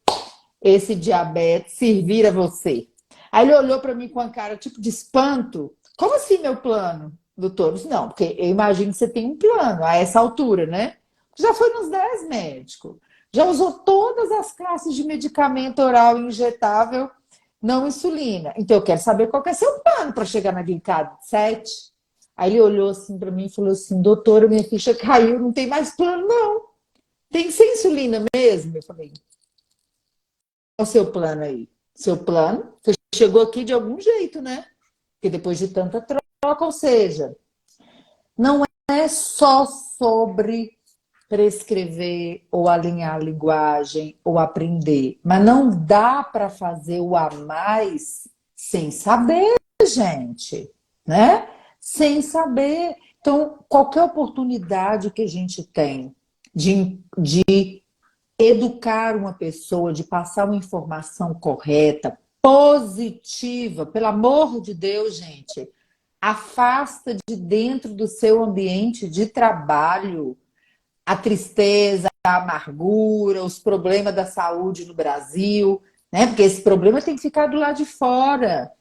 esse diabetes servir a você? Aí ele olhou para mim com a cara tipo de espanto. Como assim meu plano, doutor? Eu disse, não, porque eu imagino que você tem um plano a essa altura, né? Já foi nos 10 médicos. Já usou todas as classes de medicamento oral injetável não insulina. Então eu quero saber qual que é seu plano para chegar na glicada de 7. Aí ele olhou assim para mim e falou assim, doutora, minha ficha caiu, não tem mais plano, não. Tem que ser insulina mesmo? Eu falei, qual é o seu plano aí? Seu plano? Você chegou aqui de algum jeito, né? Porque depois de tanta troca, ou seja, não é só sobre prescrever ou alinhar a linguagem ou aprender, mas não dá para fazer o a mais sem saber, gente, né? Sem saber. Então, qualquer oportunidade que a gente tem de educar uma pessoa, de passar uma informação correta, positiva, pelo amor de Deus, gente, afasta de dentro do seu ambiente de trabalho a tristeza, a amargura, os problemas da saúde no Brasil, né? Porque esse problema tem que ficar do lado de fora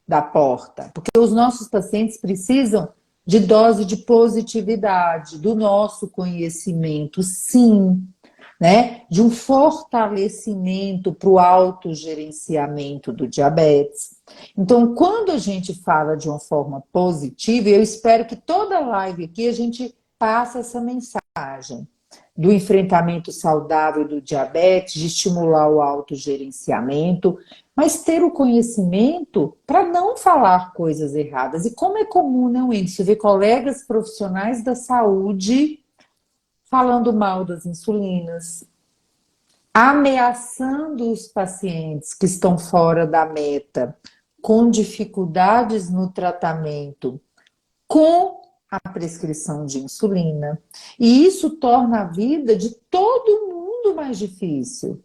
da porta, porque os nossos pacientes precisam de dose de positividade, do nosso conhecimento, sim, né? De um fortalecimento para o autogerenciamento do diabetes. Então, quando a gente fala de uma forma positiva, eu espero que toda live aqui a gente passe essa mensagem do enfrentamento saudável do diabetes, de estimular o autogerenciamento, mas ter o conhecimento para não falar coisas erradas. E como é comum, não, Wendy? Você vê colegas profissionais da saúde falando mal das insulinas, ameaçando os pacientes que estão fora da meta, com dificuldades no tratamento, com a prescrição de insulina. E isso torna a vida de todo mundo mais difícil.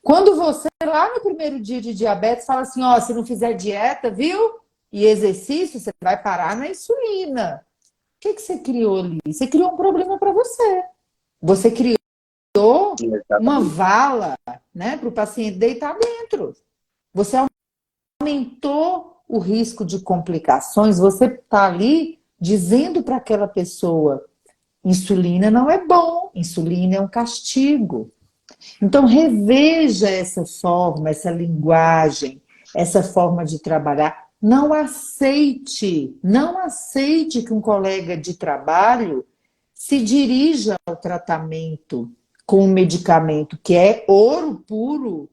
Quando você, lá no primeiro dia de diabetes, fala assim, ó, se não fizer dieta, viu? E exercício, você vai parar na insulina. O que você criou ali? Você criou um problema para você. Você criou uma Exatamente. vala, né, para o paciente deitar dentro. Você aumentou o risco de complicações, você está ali dizendo para aquela pessoa, insulina não é bom, insulina é um castigo. Então, reveja essa forma, essa linguagem, essa forma de trabalhar. Não aceite que um colega de trabalho se dirija ao tratamento com um medicamento que é ouro puro,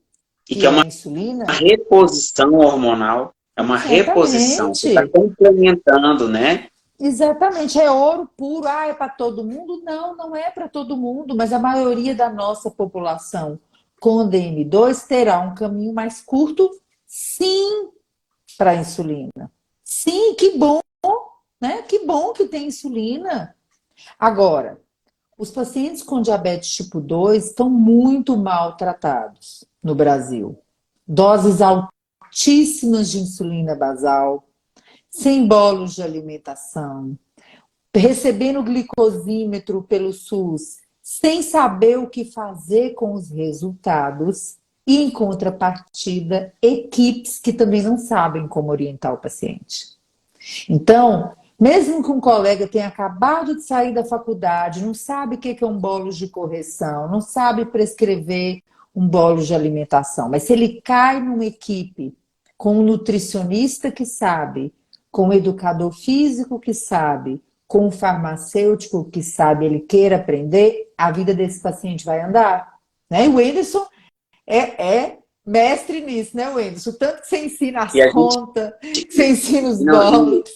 E que que é é a uma insulina. reposição hormonal, é uma reposição, você está Exatamente. complementando, né? Exatamente, é ouro puro. Ah, é para todo mundo? Não, não é para todo mundo, mas a maioria da nossa população com DM2 terá um caminho mais curto, sim, para a insulina. Sim, que bom, né? Que bom que tem insulina. Agora, os pacientes com diabetes tipo 2 estão muito mal tratados no Brasil. Doses altíssimas de insulina basal, sem bolos de alimentação, recebendo glicosímetro pelo SUS, sem saber o que fazer com os resultados, e, em contrapartida, equipes que também não sabem como orientar o paciente. Então, mesmo que um colega tenha acabado de sair da faculdade, não sabe o que é um bolo de correção, não sabe prescrever um bolo de alimentação. Mas se ele cai numa equipe com um nutricionista que sabe, com um educador físico que sabe, com um farmacêutico que sabe, ele queira aprender, a vida desse paciente vai andar. Né? E o Whindersson é mestre nisso, né, Whindersson? Tanto que você ensina as contas, que você ensina os bolos.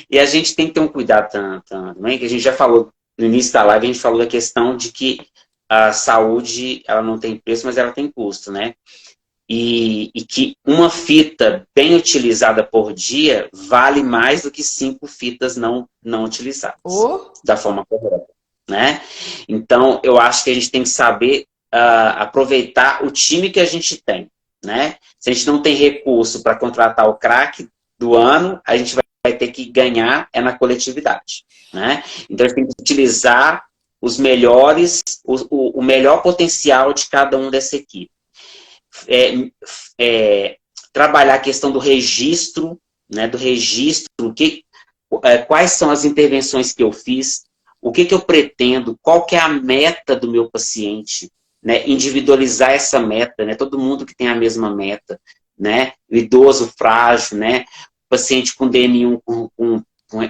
E a gente tem que ter um cuidado também, que a gente já falou no início da live, a gente falou da questão de que a saúde, ela não tem preço, mas ela tem custo, né? E que uma fita bem utilizada por dia vale mais do que 5 fitas não utilizadas, da forma correta, né? Então, eu acho que a gente tem que saber aproveitar o time que a gente tem, né? Se a gente não tem recurso para contratar o craque do ano, a gente vai ter que ganhar na coletividade, né? Então, a gente tem que utilizar os melhores, o melhor potencial de cada um dessa equipe. Trabalhar a questão do registro, né? Do registro, quais são as intervenções que eu fiz, o que eu pretendo, qual que é a meta do meu paciente, né? Individualizar essa meta, né? Todo mundo que tem a mesma meta, né? O idoso frágil, né? O paciente com DM1 com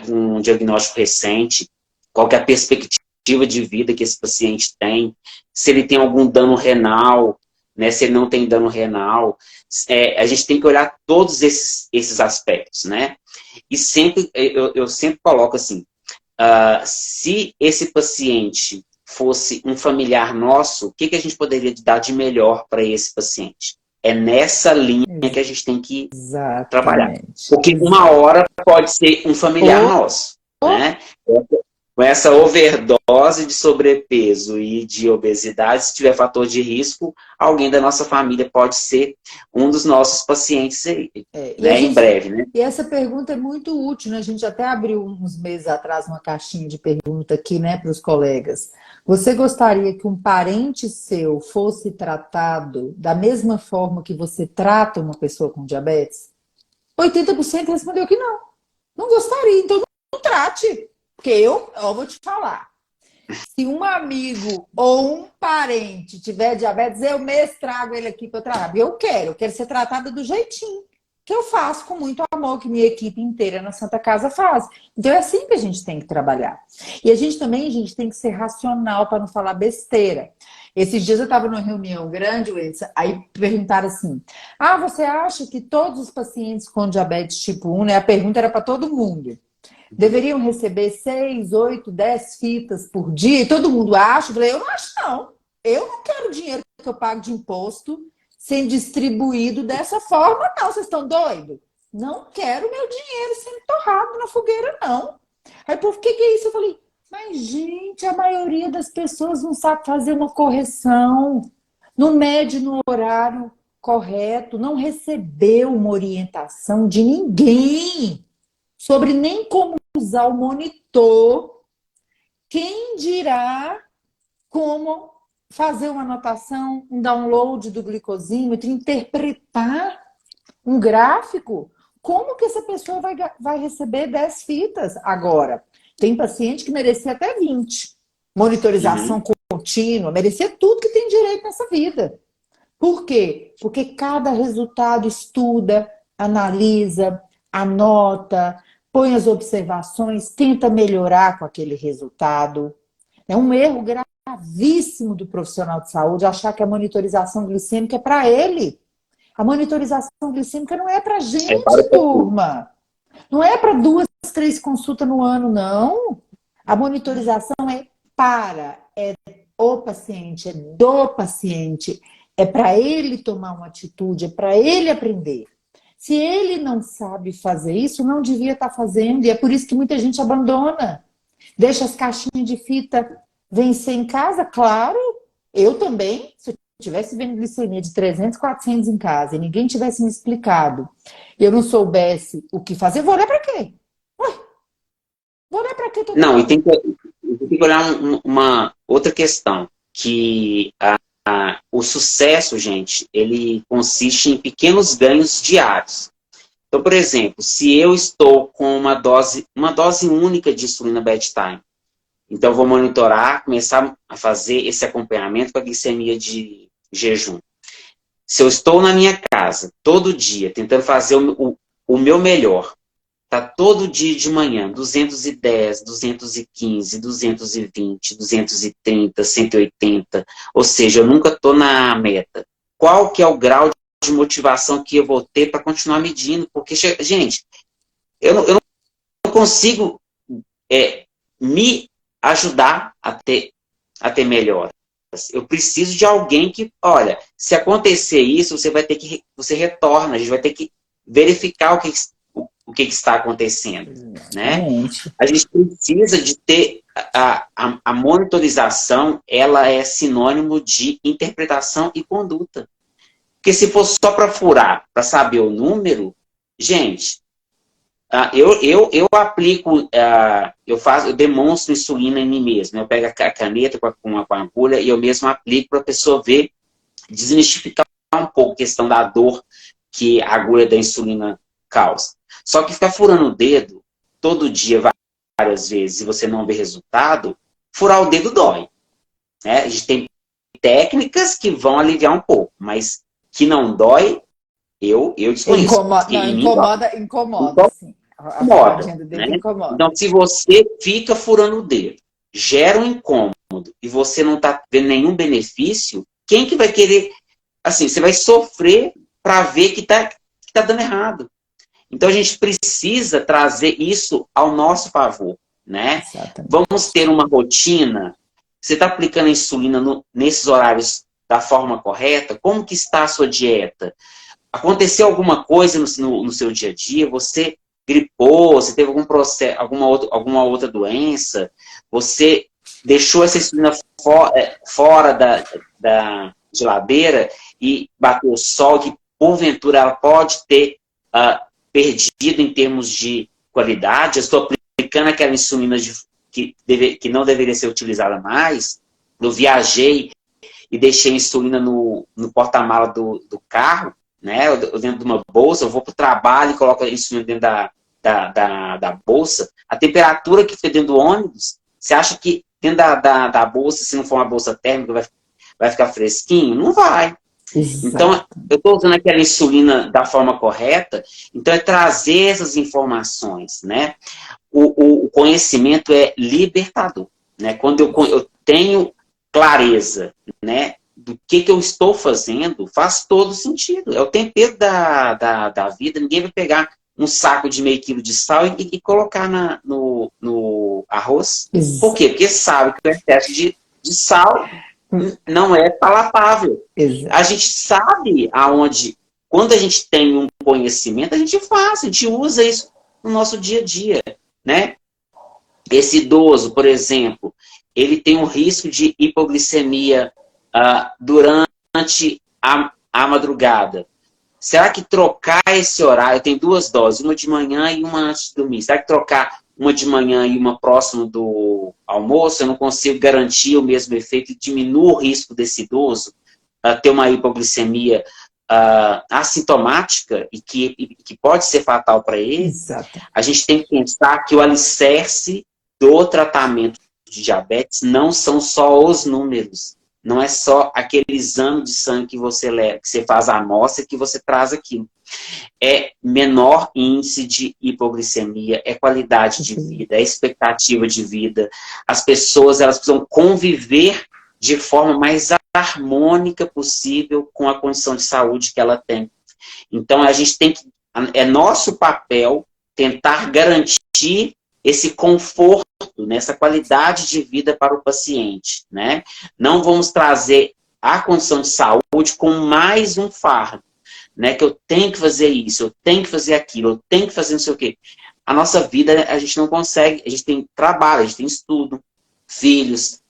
um diagnóstico recente, qual que é a perspectiva de vida que esse paciente tem, se ele tem algum dano renal, né? Se ele não tem dano renal. A gente tem que olhar todos esses aspectos, né? E sempre, eu sempre coloco assim, se esse paciente fosse um familiar nosso, o que a gente poderia dar de melhor para esse paciente? É nessa linha que a gente tem que trabalhar. Porque uma hora pode ser um familiar nosso, né? Com essa overdose de sobrepeso e de obesidade, se tiver fator de risco, alguém da nossa família pode ser um dos nossos pacientes aí, né? Em breve, né? E essa pergunta é muito útil, né? A gente até abriu uns meses atrás uma caixinha de pergunta aqui, né, para os colegas. Você gostaria que um parente seu fosse tratado da mesma forma que você trata uma pessoa com diabetes? 80% respondeu que não. Não gostaria, então não trate. Porque eu vou te falar, se um amigo ou um parente tiver diabetes, eu mesmo trago ele aqui para eu tratar. Eu quero ser tratada do jeitinho que eu faço com muito amor, que minha equipe inteira na Santa Casa faz. Então é assim que a gente tem que trabalhar. E a gente tem que ser racional para não falar besteira. Esses dias eu estava numa reunião grande, aí perguntaram assim, você acha que todos os pacientes com diabetes tipo 1, né? A pergunta era para todo mundo. Deveriam receber 6, 8, 10 fitas por dia? E todo mundo acha? Eu falei, eu não acho não. Eu não quero dinheiro que eu pago de imposto sendo distribuído dessa forma, não. Vocês estão doidos? Não quero meu dinheiro sendo torrado na fogueira, não. Aí, por que é isso? Eu falei, mas, gente, a maioria das pessoas não sabe fazer uma correção, não mede no horário correto, não recebeu uma orientação de ninguém sobre nem como usar o monitor, quem dirá como fazer uma anotação, um download do glicosímetro, interpretar um gráfico. Como que essa pessoa vai receber 10 fitas agora? Tem paciente que merecia até 20. Monitorização contínua, merecia tudo que tem direito nessa vida. Por quê? Porque cada resultado estuda, analisa, anota, põe as observações, tenta melhorar com aquele resultado. É um erro gravíssimo do profissional de saúde achar que a monitorização glicêmica é para ele. A monitorização glicêmica não é para gente, turma. Não é para 2, 3 consultas no ano, não. A monitorização é o paciente, é do paciente. É para ele tomar uma atitude, é para ele aprender. Se ele não sabe fazer isso, não devia estar fazendo. E é por isso que muita gente abandona. Deixa as caixinhas de fita vencer em casa, claro. Eu também, se eu tivesse vendo glicemia de 300, 400 em casa e ninguém tivesse me explicado, eu não soubesse o que fazer, vou olhar para quê? Vou olhar para quê? Não, e tem que olhar uma outra questão, que o sucesso, gente, ele consiste em pequenos ganhos diários. Então, por exemplo, se eu estou com uma dose única de insulina bedtime, então eu vou monitorar, começar a fazer esse acompanhamento com a glicemia de jejum. Se eu estou na minha casa, todo dia, tentando fazer o meu melhor, tá todo dia de manhã, 210, 215, 220, 230, 180, ou seja, eu nunca estou na meta. Qual que é o grau de motivação que eu vou ter para continuar medindo? Porque, gente, eu não consigo me ajudar a ter melhoras. Eu preciso de alguém que, olha, se acontecer isso, você vai ter que, você retorna, a gente vai ter que verificar o que está acontecendo, né? Exatamente. A gente precisa de ter a monitorização, ela é sinônimo de interpretação e conduta. Porque se for só para furar, para saber o número, gente, eu aplico, eu demonstro insulina em mim mesmo. Eu pego a caneta com a agulha e eu mesmo aplico para a pessoa ver, desmistificar um pouco a questão da dor que a agulha da insulina causa. Só que ficar furando o dedo todo dia, várias vezes, e você não vê resultado, furar o dedo dói. Né? A gente tem técnicas que vão aliviar um pouco, mas que não dói, eu desconheço. Incomoda, Porque não, em mim dói. incomoda, sim. A Incomoda, furadinha do dedo né? incomoda. Então, se você fica furando o dedo, gera um incômodo e você não está vendo nenhum benefício, quem que vai querer? Assim, você vai sofrer para ver que tá dando errado. Então, a gente precisa trazer isso ao nosso favor, né? Exatamente. Vamos ter uma rotina. Você está aplicando a insulina nesses horários da forma correta? Como que está a sua dieta? Aconteceu alguma coisa no seu dia a dia? Você gripou? Você teve algum processo, alguma outra doença? Você deixou essa insulina fora da geladeira e bateu o sol, que porventura ela pode ter perdido em termos de qualidade? Eu estou aplicando aquela insulina que não deveria ser utilizada mais. Eu viajei e deixei a insulina no porta-mala do carro, né? Dentro de uma bolsa, eu vou para o trabalho e coloco a insulina dentro da bolsa. A temperatura que fica dentro do ônibus, você acha que dentro da bolsa, se não for uma bolsa térmica, vai ficar fresquinho? Não vai. Então, Exato. eu estou usando aquela insulina da forma correta, então é trazer essas informações, né? O conhecimento é libertador, né? Quando eu tenho clareza, né, do que eu estou fazendo, faz todo sentido. É o tempero da vida. Ninguém vai pegar um saco de meio quilo de sal e colocar no arroz. Por quê? Porque sabe que o excesso de sal não é palatável. Exato. A gente sabe aonde, quando a gente tem um conhecimento, a gente faz, a gente usa isso no nosso dia a dia, né? Esse idoso, por exemplo, ele tem um risco de hipoglicemia durante a madrugada. Será que trocar esse horário, eu tenho duas doses, uma de manhã e uma antes de dormir, será que trocar uma de manhã e uma próximo do almoço, eu não consigo garantir o mesmo efeito e diminuir o risco desse idoso ter uma hipoglicemia assintomática e que pode ser fatal para ele? Exato. A gente tem que pensar que o alicerce do tratamento de diabetes não são só os números. Não é só aquele exame de sangue que você leva, que você faz a amostra e que você traz aquilo. É menor índice de hipoglicemia, é qualidade de vida, é expectativa de vida. As pessoas, elas precisam conviver de forma mais harmônica possível com a condição de saúde que ela tem. Então, a gente tem que, é nosso papel tentar garantir esse conforto, nessa qualidade de vida para o paciente, né? Não vamos trazer a condição de saúde com mais um fardo, né? Que eu tenho que fazer isso, eu tenho que fazer aquilo, eu tenho que fazer não sei o quê. A nossa vida, a gente não consegue, a gente tem trabalho, a gente tem estudo, filhos,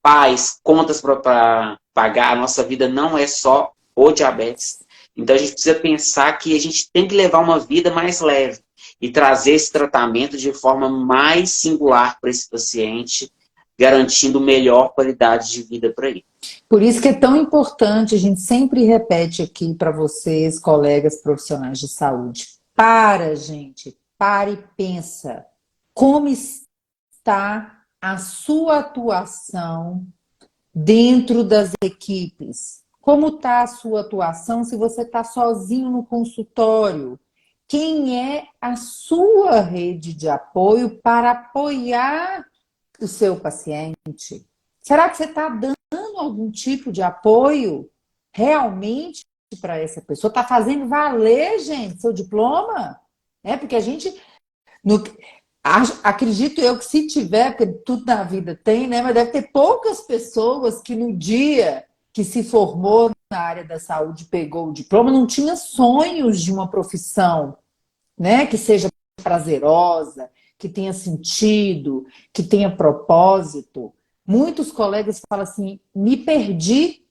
pais, contas para pagar. A nossa vida não é só o diabetes. Então a gente precisa pensar que a gente tem que levar uma vida mais leve e trazer esse tratamento de forma mais singular para esse paciente, garantindo melhor qualidade de vida para ele. Por isso que é tão importante, a gente sempre repete aqui para vocês, colegas profissionais de saúde, gente, para e pensa, como está a sua atuação dentro das equipes? Como está a sua atuação se você está sozinho no consultório? Quem é a sua rede de apoio para apoiar o seu paciente? Será que você está dando algum tipo de apoio realmente para essa pessoa? Está fazendo valer, gente, seu diploma? Porque a gente... acredito eu que se tiver, porque tudo na vida tem, né? Mas deve ter poucas pessoas que no dia que se formou na área da saúde, pegou o diploma, não tinha sonhos de uma profissão, né? Que seja prazerosa, que tenha sentido, que tenha propósito. Muitos colegas falam assim: me perdi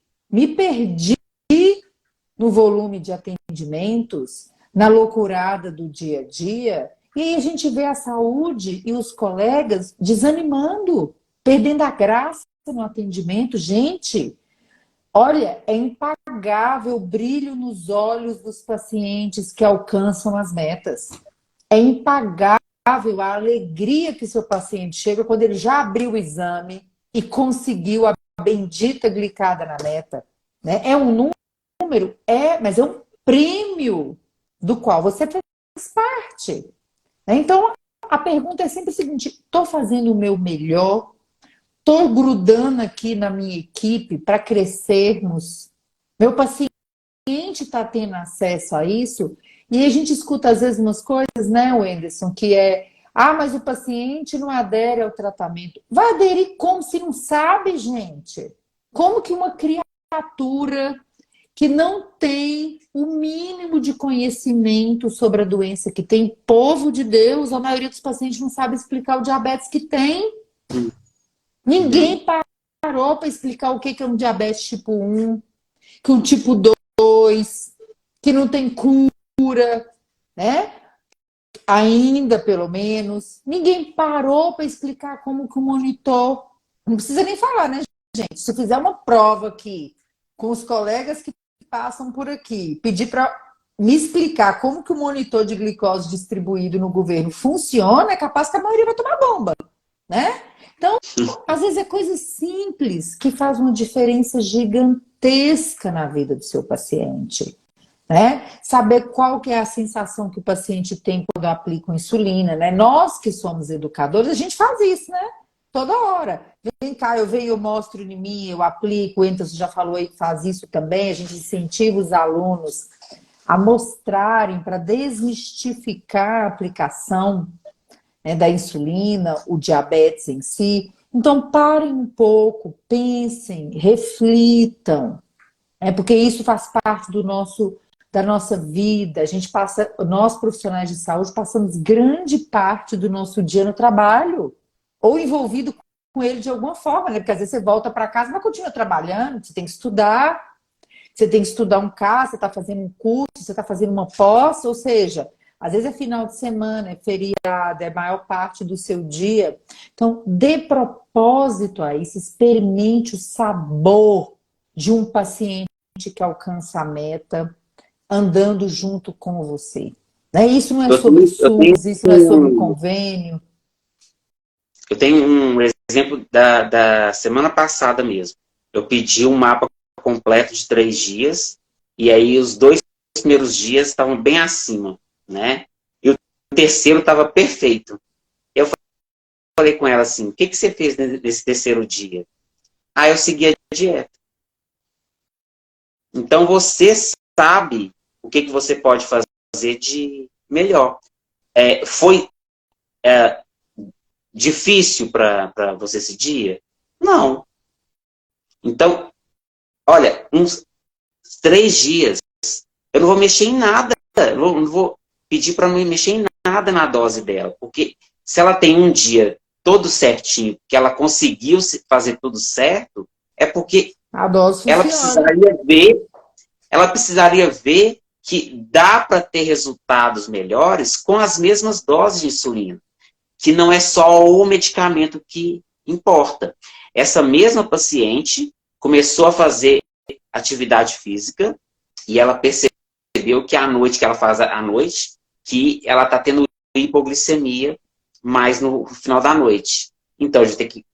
no volume de atendimentos, na loucurada do dia a dia. E aí a gente vê a saúde e os colegas desanimando, perdendo a graça no atendimento. Gente, olha, é impagável o brilho nos olhos dos pacientes que alcançam as metas. É impagável a alegria que seu paciente chega quando ele já abriu o exame e conseguiu a bendita glicada na meta. Né? É um número, mas é um prêmio do qual você faz parte. Né? Então, a pergunta é sempre a seguinte: estou fazendo o meu melhor? Estou grudando aqui na minha equipe para crescermos? Meu paciente está tendo acesso a isso? E a gente escuta às vezes umas coisas, né, Wenderson, que mas o paciente não adere ao tratamento. Vai aderir como se não sabe, gente? Como que uma criatura que não tem o mínimo de conhecimento sobre a doença que tem, povo de Deus, a maioria dos pacientes não sabe explicar o diabetes que tem. Ninguém parou para explicar o que é um diabetes tipo 1, que um tipo 2, que não tem cura, né? Ainda, pelo menos. Ninguém parou para explicar como que o monitor... Não precisa nem falar, né, gente? Se eu fizer uma prova aqui com os colegas que passam por aqui, pedir para me explicar como que o monitor de glicose distribuído no governo funciona, é capaz que a maioria vai tomar bomba, né? Então, às vezes é coisa simples que faz uma diferença gigantesca na vida do seu paciente. Né? Saber qual que é a sensação que o paciente tem quando aplica insulina, né? Nós que somos educadores, a gente faz isso, né? Toda hora. Vem cá, eu mostro em mim, eu aplico, o Entos já falou aí que faz isso também, a gente incentiva os alunos a mostrarem para desmistificar a aplicação, né, da insulina, o diabetes em si. Então, parem um pouco, pensem, reflitam, porque isso faz parte da nossa vida. A gente passa, nós profissionais de saúde, passamos grande parte do nosso dia no trabalho, ou envolvido com ele de alguma forma, né? Porque às vezes você volta para casa, mas continua trabalhando, você tem que estudar um caso, você está fazendo um curso, você está fazendo uma pós, ou seja, às vezes é final de semana, é feriado, é a maior parte do seu dia. Então, dê propósito a isso, experimente o sabor de um paciente que alcança a meta andando junto com você. Né? Isso não é sobre SUS, isso não é sobre convênio. Eu tenho um exemplo da semana passada mesmo. Eu pedi um mapa completo de 3 dias, e aí os 2 primeiros dias estavam bem acima, né? E o terceiro estava perfeito. Eu falei com ela assim: o que você fez nesse terceiro dia? Eu segui a dieta. Então você sabe o que você pode fazer de melhor. Foi difícil para você esse dia? Não. Então, olha, uns 3 dias, eu não vou mexer em nada. Eu não vou pedir para não mexer em nada na dose dela. Porque se ela tem um dia todo certinho, que ela conseguiu fazer tudo certo, é porque a dose ela funciona. precisaria ver que dá para ter resultados melhores com as mesmas doses de insulina. Que não é só o medicamento que importa. Essa mesma paciente começou a fazer atividade física e ela percebeu que à noite, que ela faz à noite, que ela está tendo hipoglicemia mais no final da noite. Então, a gente tem que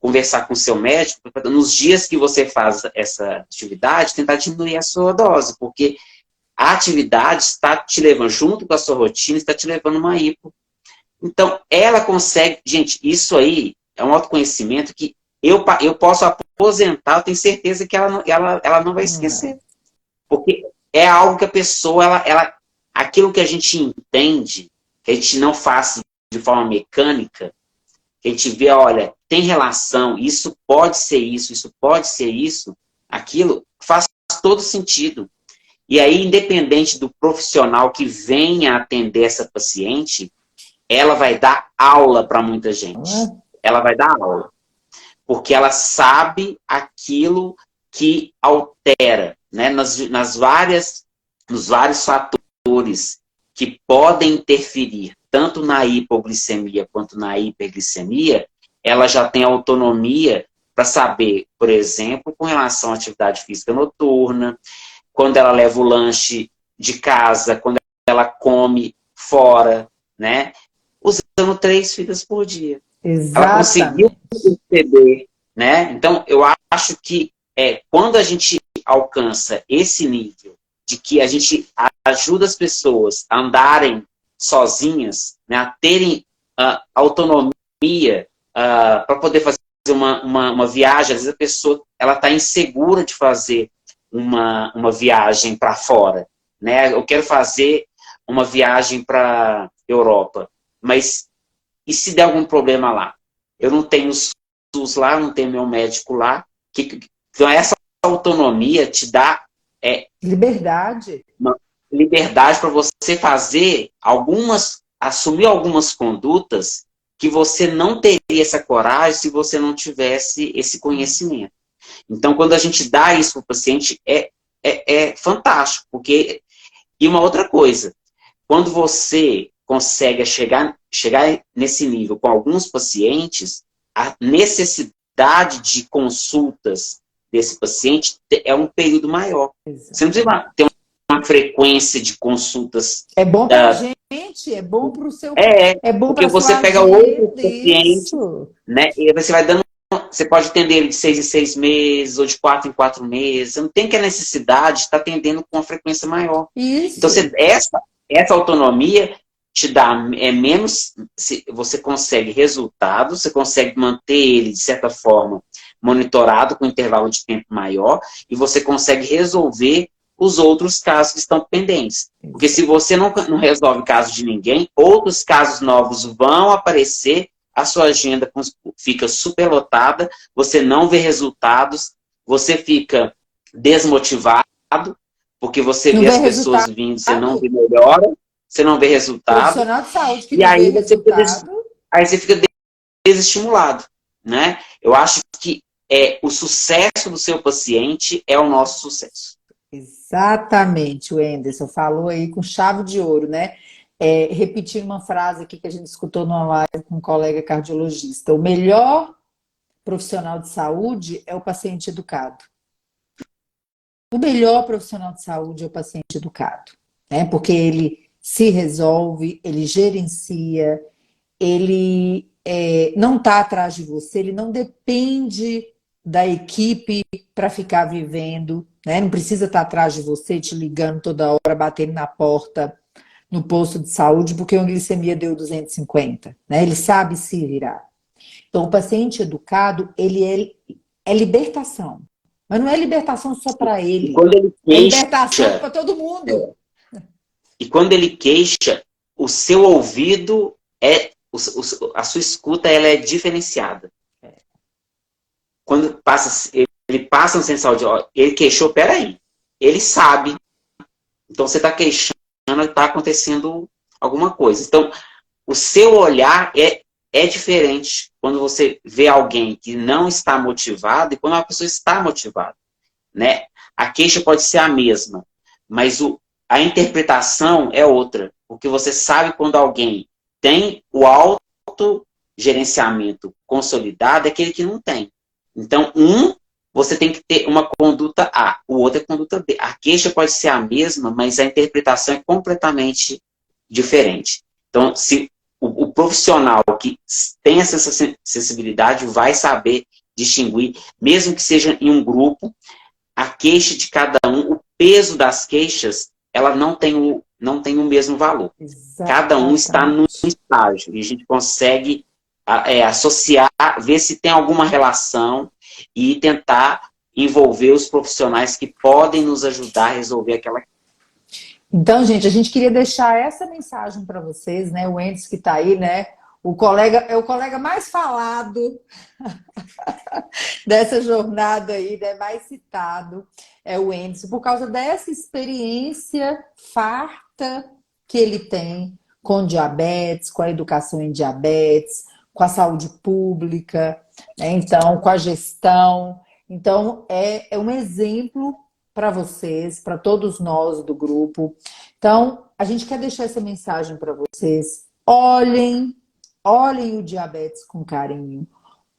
conversar com o seu médico, nos dias que você faz essa atividade, tentar diminuir a sua dose, porque a atividade está te levando, junto com a sua rotina, está te levando uma hipo. Então, ela consegue... Gente, isso aí é um autoconhecimento que eu posso aposentar, eu tenho certeza que ela não vai esquecer. Porque é algo que a pessoa, aquilo que a gente entende, que a gente não faz de forma mecânica, que a gente vê, olha, tem relação, isso pode ser isso pode ser isso, aquilo faz todo sentido. E aí, independente do profissional que venha atender essa paciente, ela vai dar aula para muita gente. Ela vai dar aula. Porque ela sabe aquilo que altera, né? Nos vários fatores que podem interferir, tanto na hipoglicemia quanto na hiperglicemia, ela já tem autonomia para saber, por exemplo, com relação à atividade física noturna, quando ela leva o lanche de casa, quando ela come fora, né? Usando 3 fitas por dia. Exatamente. Ela conseguiu perceber, né? Então, eu acho que quando a gente alcança esse nível de que a gente ajuda as pessoas a andarem sozinhas, né? A terem autonomia para poder fazer uma viagem. Às vezes a pessoa está insegura de fazer uma viagem para fora, né? Eu quero fazer uma viagem para Europa, mas e se der algum problema lá? Eu não tenho SUS lá, não tenho meu médico lá. Então essa autonomia te dá liberdade. Uma liberdade para você assumir algumas condutas que você não teria essa coragem se você não tivesse esse conhecimento. Então, quando a gente dá isso para o paciente, é fantástico. E uma outra coisa, quando você consegue chegar nesse nível com alguns pacientes, a necessidade de consultas desse paciente é um período maior. Exato. Você não precisa ter uma frequência de consultas. É bom para a gente, é bom para o seu... É bom porque você pega outro paciente, né? E você vai dando... Você pode atender ele de 6 em 6 meses, ou de 4 em 4 meses. Você não tem que a necessidade de estar atendendo com uma frequência maior. Isso. Então, essa autonomia te dá menos... Você consegue resultados, você consegue manter ele, de certa forma, monitorado com um intervalo de tempo maior, e você consegue resolver os outros casos que estão pendentes. Porque se você não resolve casos de ninguém, outros casos novos vão aparecer, a sua agenda fica superlotada, você não vê resultados, você fica desmotivado, porque você vê as pessoas vindo, você não vê melhora, você não vê resultado. Profissional de saúde que e não aí vê resultado. Aí você fica desestimulado, né? Eu acho que o sucesso do seu paciente é o nosso sucesso. Exatamente, o Anderson falou aí com chave de ouro, né? Repetir uma frase aqui que a gente escutou numa live com um colega cardiologista. O melhor profissional de saúde é o paciente educado. O melhor profissional de saúde é o paciente educado, né? Porque ele se resolve, ele gerencia, ele não está atrás de você, ele não depende da equipe para ficar vivendo, né? Não precisa estar atrás de você, te ligando toda hora, batendo na porta no posto de saúde, porque a glicemia deu 250, né? Ele sabe se virar. Então, o paciente educado, ele é libertação. Mas não é libertação só para ele. Quando ele queixa, é libertação para todo mundo. E quando ele queixa, o seu ouvido a sua escuta ela é diferenciada. Quando ele passa no centro de saúde, ele queixou, peraí, ele sabe. Então você está queixando, está acontecendo alguma coisa. Então, o seu olhar é diferente quando você vê alguém que não está motivado e quando uma pessoa está motivada, né? A queixa pode ser a mesma, mas a interpretação é outra, porque você sabe quando alguém tem o autogerenciamento consolidado, é aquele que não tem. Então, você tem que ter uma conduta A, o outro é conduta B. A queixa pode ser a mesma, mas a interpretação é completamente diferente. Então, se o profissional que tem essa sensibilidade vai saber distinguir, mesmo que seja em um grupo, a queixa de cada um, o peso das queixas, ela não tem o mesmo valor. Cada um está num Exatamente. estágio e a gente consegue associar, ver se tem alguma relação e tentar envolver os profissionais que podem nos ajudar a resolver aquela. Então, gente, a gente queria deixar essa mensagem para vocês, né? O Endes que está aí, né? O colega é o colega mais falado dessa jornada aí, né? Mais citado é o Endes, por causa dessa experiência farta que ele tem com diabetes, com a educação em diabetes, com a saúde pública, né? Então, com a gestão. Então, é um exemplo para vocês, para todos nós do grupo. Então, a gente quer deixar essa mensagem para vocês. Olhem o diabetes com carinho.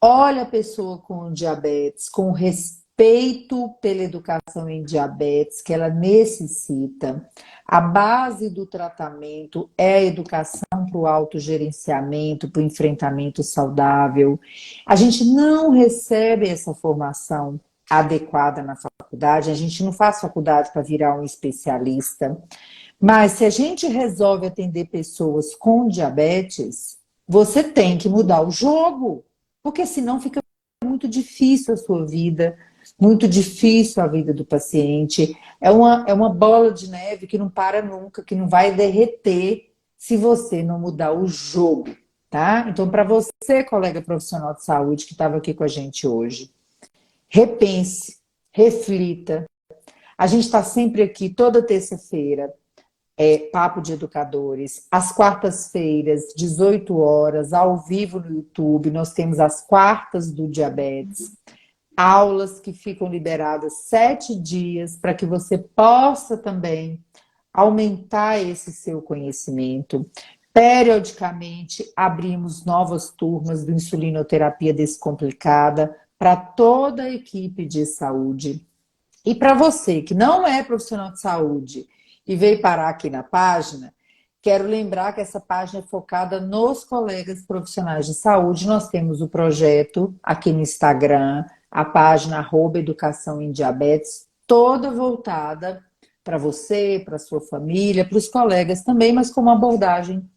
Olhe a pessoa com diabetes, com respeito pela educação em diabetes que ela necessita. A base do tratamento é a educação para o autogerenciamento, para o enfrentamento saudável. A gente não recebe essa formação adequada na faculdade, a gente não faz faculdade para virar um especialista. Mas se a gente resolve atender pessoas com diabetes, você tem que mudar o jogo, porque senão fica muito difícil a sua vida, muito difícil a vida do paciente. É uma bola de neve que não para nunca, que não vai derreter se você não mudar o jogo, tá? Então, para você, colega profissional de saúde que estava aqui com a gente hoje, repense, reflita. A gente está sempre aqui toda terça-feira, Papo de Educadores, às quartas-feiras, 18 horas, ao vivo no YouTube. Nós temos as quartas do diabetes, aulas que ficam liberadas 7 dias para que você possa também aumentar esse seu conhecimento. Periodicamente, abrimos novas turmas do Insulinoterapia Descomplicada para toda a equipe de saúde. E para você que não é profissional de saúde e veio parar aqui na página, quero lembrar que essa página é focada nos colegas profissionais de saúde. Nós temos o projeto aqui no Instagram, a página @educação em diabetes, toda voltada para você, para sua família, para os colegas também, mas com uma abordagem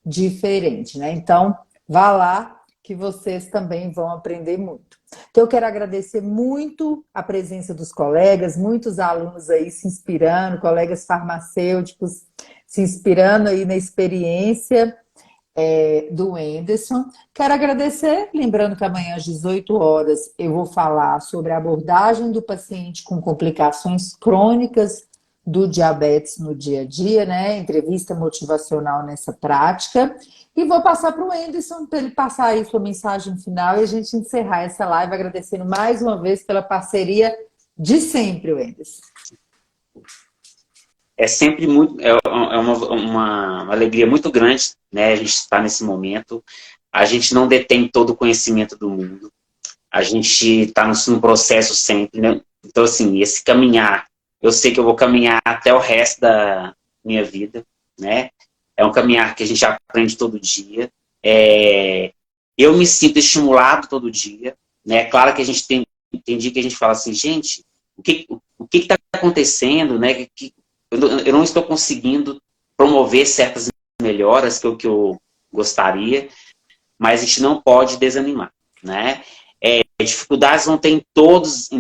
diferente, né? Então, vá lá que vocês também vão aprender muito. Então, eu quero agradecer muito a presença dos colegas, muitos alunos aí se inspirando, colegas farmacêuticos se inspirando aí na experiência do Wenderson. Quero agradecer, lembrando que amanhã às 18 horas eu vou falar sobre a abordagem do paciente com complicações crônicas do diabetes no dia a dia, né? Entrevista motivacional nessa prática. E vou passar para o Wenderson, para ele passar aí sua mensagem final e a gente encerrar essa live agradecendo mais uma vez pela parceria de sempre, Wenderson. É sempre muito, uma alegria muito grande, né? A gente está nesse momento. A gente não detém todo o conhecimento do mundo. A gente está num processo sempre, né? Então, assim, esse caminhar, eu sei que eu vou caminhar até o resto da minha vida, né? É um caminhar que a gente aprende todo dia. Eu me sinto estimulado todo dia, né? Claro que a gente tem dia que a gente fala assim, gente, o que está acontecendo, né? Eu não estou conseguindo promover certas melhoras que eu gostaria, mas a gente não pode desanimar, né? Dificuldades vão ter em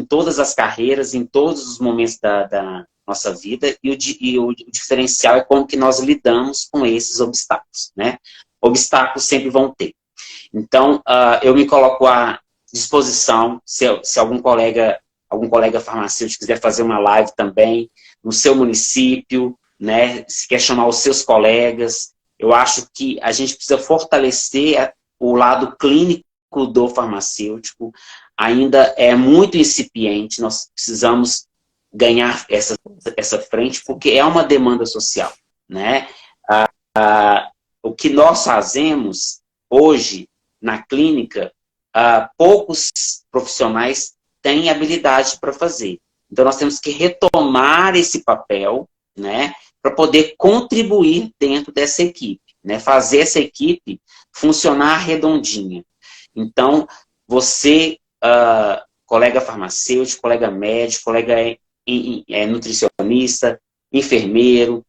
todas as carreiras, em todos os momentos da nossa vida, e o diferencial é como que nós lidamos com esses obstáculos, né? Obstáculos sempre vão ter. Então, eu me coloco à disposição, se algum colega farmacêutico quiser fazer uma live também, no seu município, né? Se quer chamar os seus colegas, eu acho que a gente precisa fortalecer o lado clínico do farmacêutico, ainda é muito incipiente, nós precisamos ganhar essa frente, porque é uma demanda social, né? O que nós fazemos hoje na clínica, poucos profissionais têm habilidade para fazer. Então, nós temos que retomar esse papel, né, para poder contribuir dentro dessa equipe, né, fazer essa equipe funcionar redondinha. Então, você, colega farmacêutico, colega médico, colega nutricionista, enfermeiro.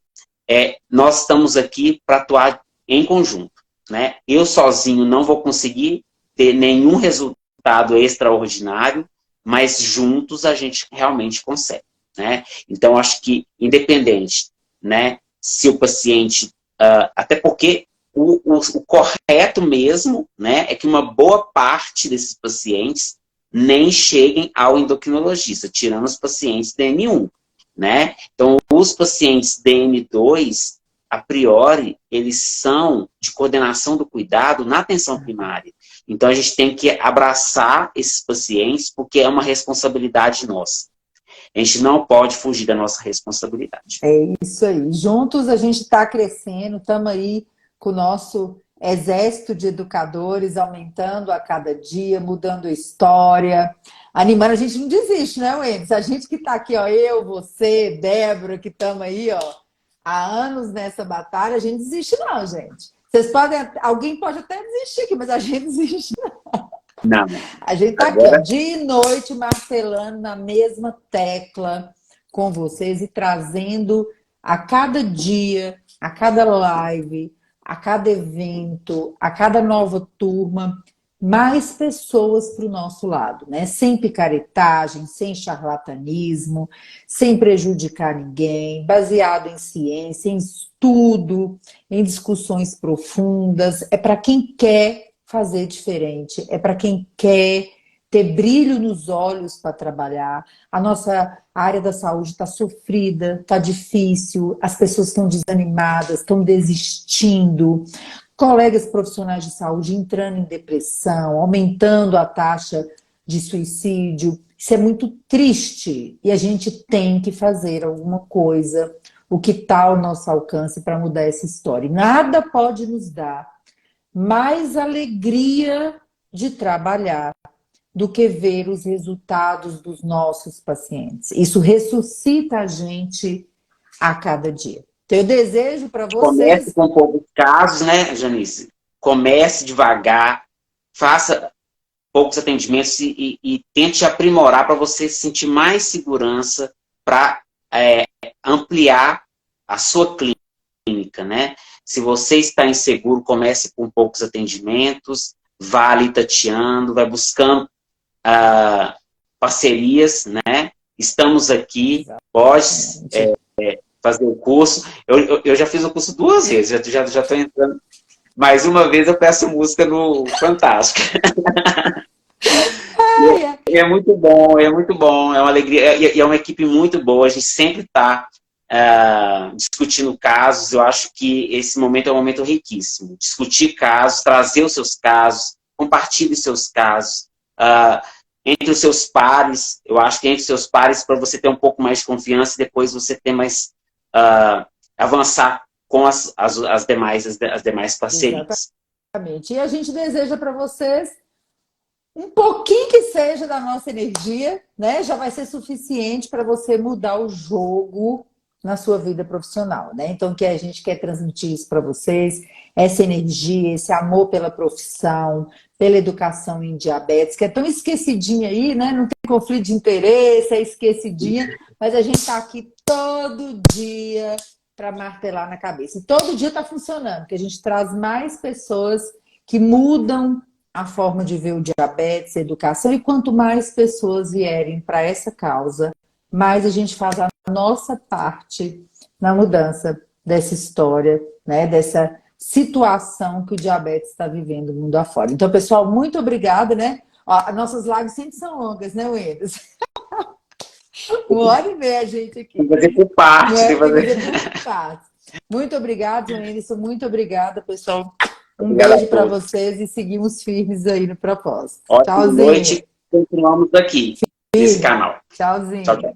Nós estamos aqui para atuar em conjunto, né? Eu sozinho não vou conseguir ter nenhum resultado extraordinário, mas juntos a gente realmente consegue, né? Então, acho que independente, né, se o paciente... até porque o correto mesmo, né, é que uma boa parte desses pacientes nem cheguem ao endocrinologista, tirando os pacientes DM1, né? Então, os pacientes DM2, a priori, eles são de coordenação do cuidado na atenção primária. Então, a gente tem que abraçar esses pacientes, porque é uma responsabilidade nossa. A gente não pode fugir da nossa responsabilidade. É isso aí. Juntos a gente está crescendo, estamos aí com o nosso exército de educadores aumentando a cada dia, mudando a história, animando. A gente não desiste, né, Wendes? A gente que está aqui, ó, eu, você, Débora, que estamos aí, ó, há anos nessa batalha, a gente não desiste não, gente. Vocês podem, alguém pode até desistir aqui, mas a gente desiste não. A gente está aqui, ó, dia e noite, martelando na mesma tecla com vocês e trazendo a cada dia, a cada live, a cada evento, a cada nova turma, mais pessoas para o nosso lado, né? Sem picaretagem, sem charlatanismo, sem prejudicar ninguém, baseado em ciência, em estudo, em discussões profundas. É para quem quer fazer diferente, é para quem quer ter brilho nos olhos para trabalhar. A nossa área da saúde está sofrida, está difícil, as pessoas estão desanimadas, estão desistindo, colegas profissionais de saúde entrando em depressão, aumentando a taxa de suicídio. Isso é muito triste e a gente tem que fazer alguma coisa, o que está ao nosso alcance para mudar essa história. E nada pode nos dar mais alegria de trabalhar do que ver os resultados dos nossos pacientes. Isso ressuscita a gente a cada dia. Então, eu desejo para vocês... Comece com poucos casos, né, Janice? Comece devagar, faça poucos atendimentos e tente aprimorar para você sentir mais segurança para ampliar a sua clínica, né? Se você está inseguro, comece com poucos atendimentos, vá ali tateando, vai buscando parcerias, né? Estamos aqui, pode fazer o curso. Eu já fiz o curso 2 vezes, já estou entrando. Mais uma vez eu peço música no Fantástico. É muito bom, é uma alegria, e é uma equipe muito boa, a gente sempre está discutindo casos. Eu acho que esse momento é um momento riquíssimo. Discutir casos, trazer os seus casos, compartilhe seus casos. Entre os seus pares, eu acho que entre os seus pares, para você ter um pouco mais de confiança e depois você ter mais, avançar com as demais parcerias. Exatamente. E a gente deseja para vocês um pouquinho que seja da nossa energia, né? Já vai ser suficiente para você mudar o jogo na sua vida profissional, né? Então, que a gente quer transmitir isso para vocês, essa energia, esse amor pela profissão, pela educação em diabetes, que é tão esquecidinha aí, né? Não tem conflito de interesse, é esquecidinha, mas a gente está aqui todo dia para martelar na cabeça. E todo dia está funcionando, porque a gente traz mais pessoas que mudam a forma de ver o diabetes, a educação, e quanto mais pessoas vierem para essa causa, mais a gente faz a nossa parte na mudança dessa história, né, dessa situação que o diabetes está vivendo no mundo afora. Então, pessoal, muito obrigada, né? Ó, nossas lives sempre são longas, né, Wendes? 1h30 a gente aqui. Tem que fazer por parte. Tem que fazer por parte. Muito obrigada, Wenderson. Muito obrigada, pessoal. Um beijo para vocês e seguimos firmes aí no propósito. Ótima noite. Continuamos aqui nesse canal. Tchauzinho. Tchau, tchau.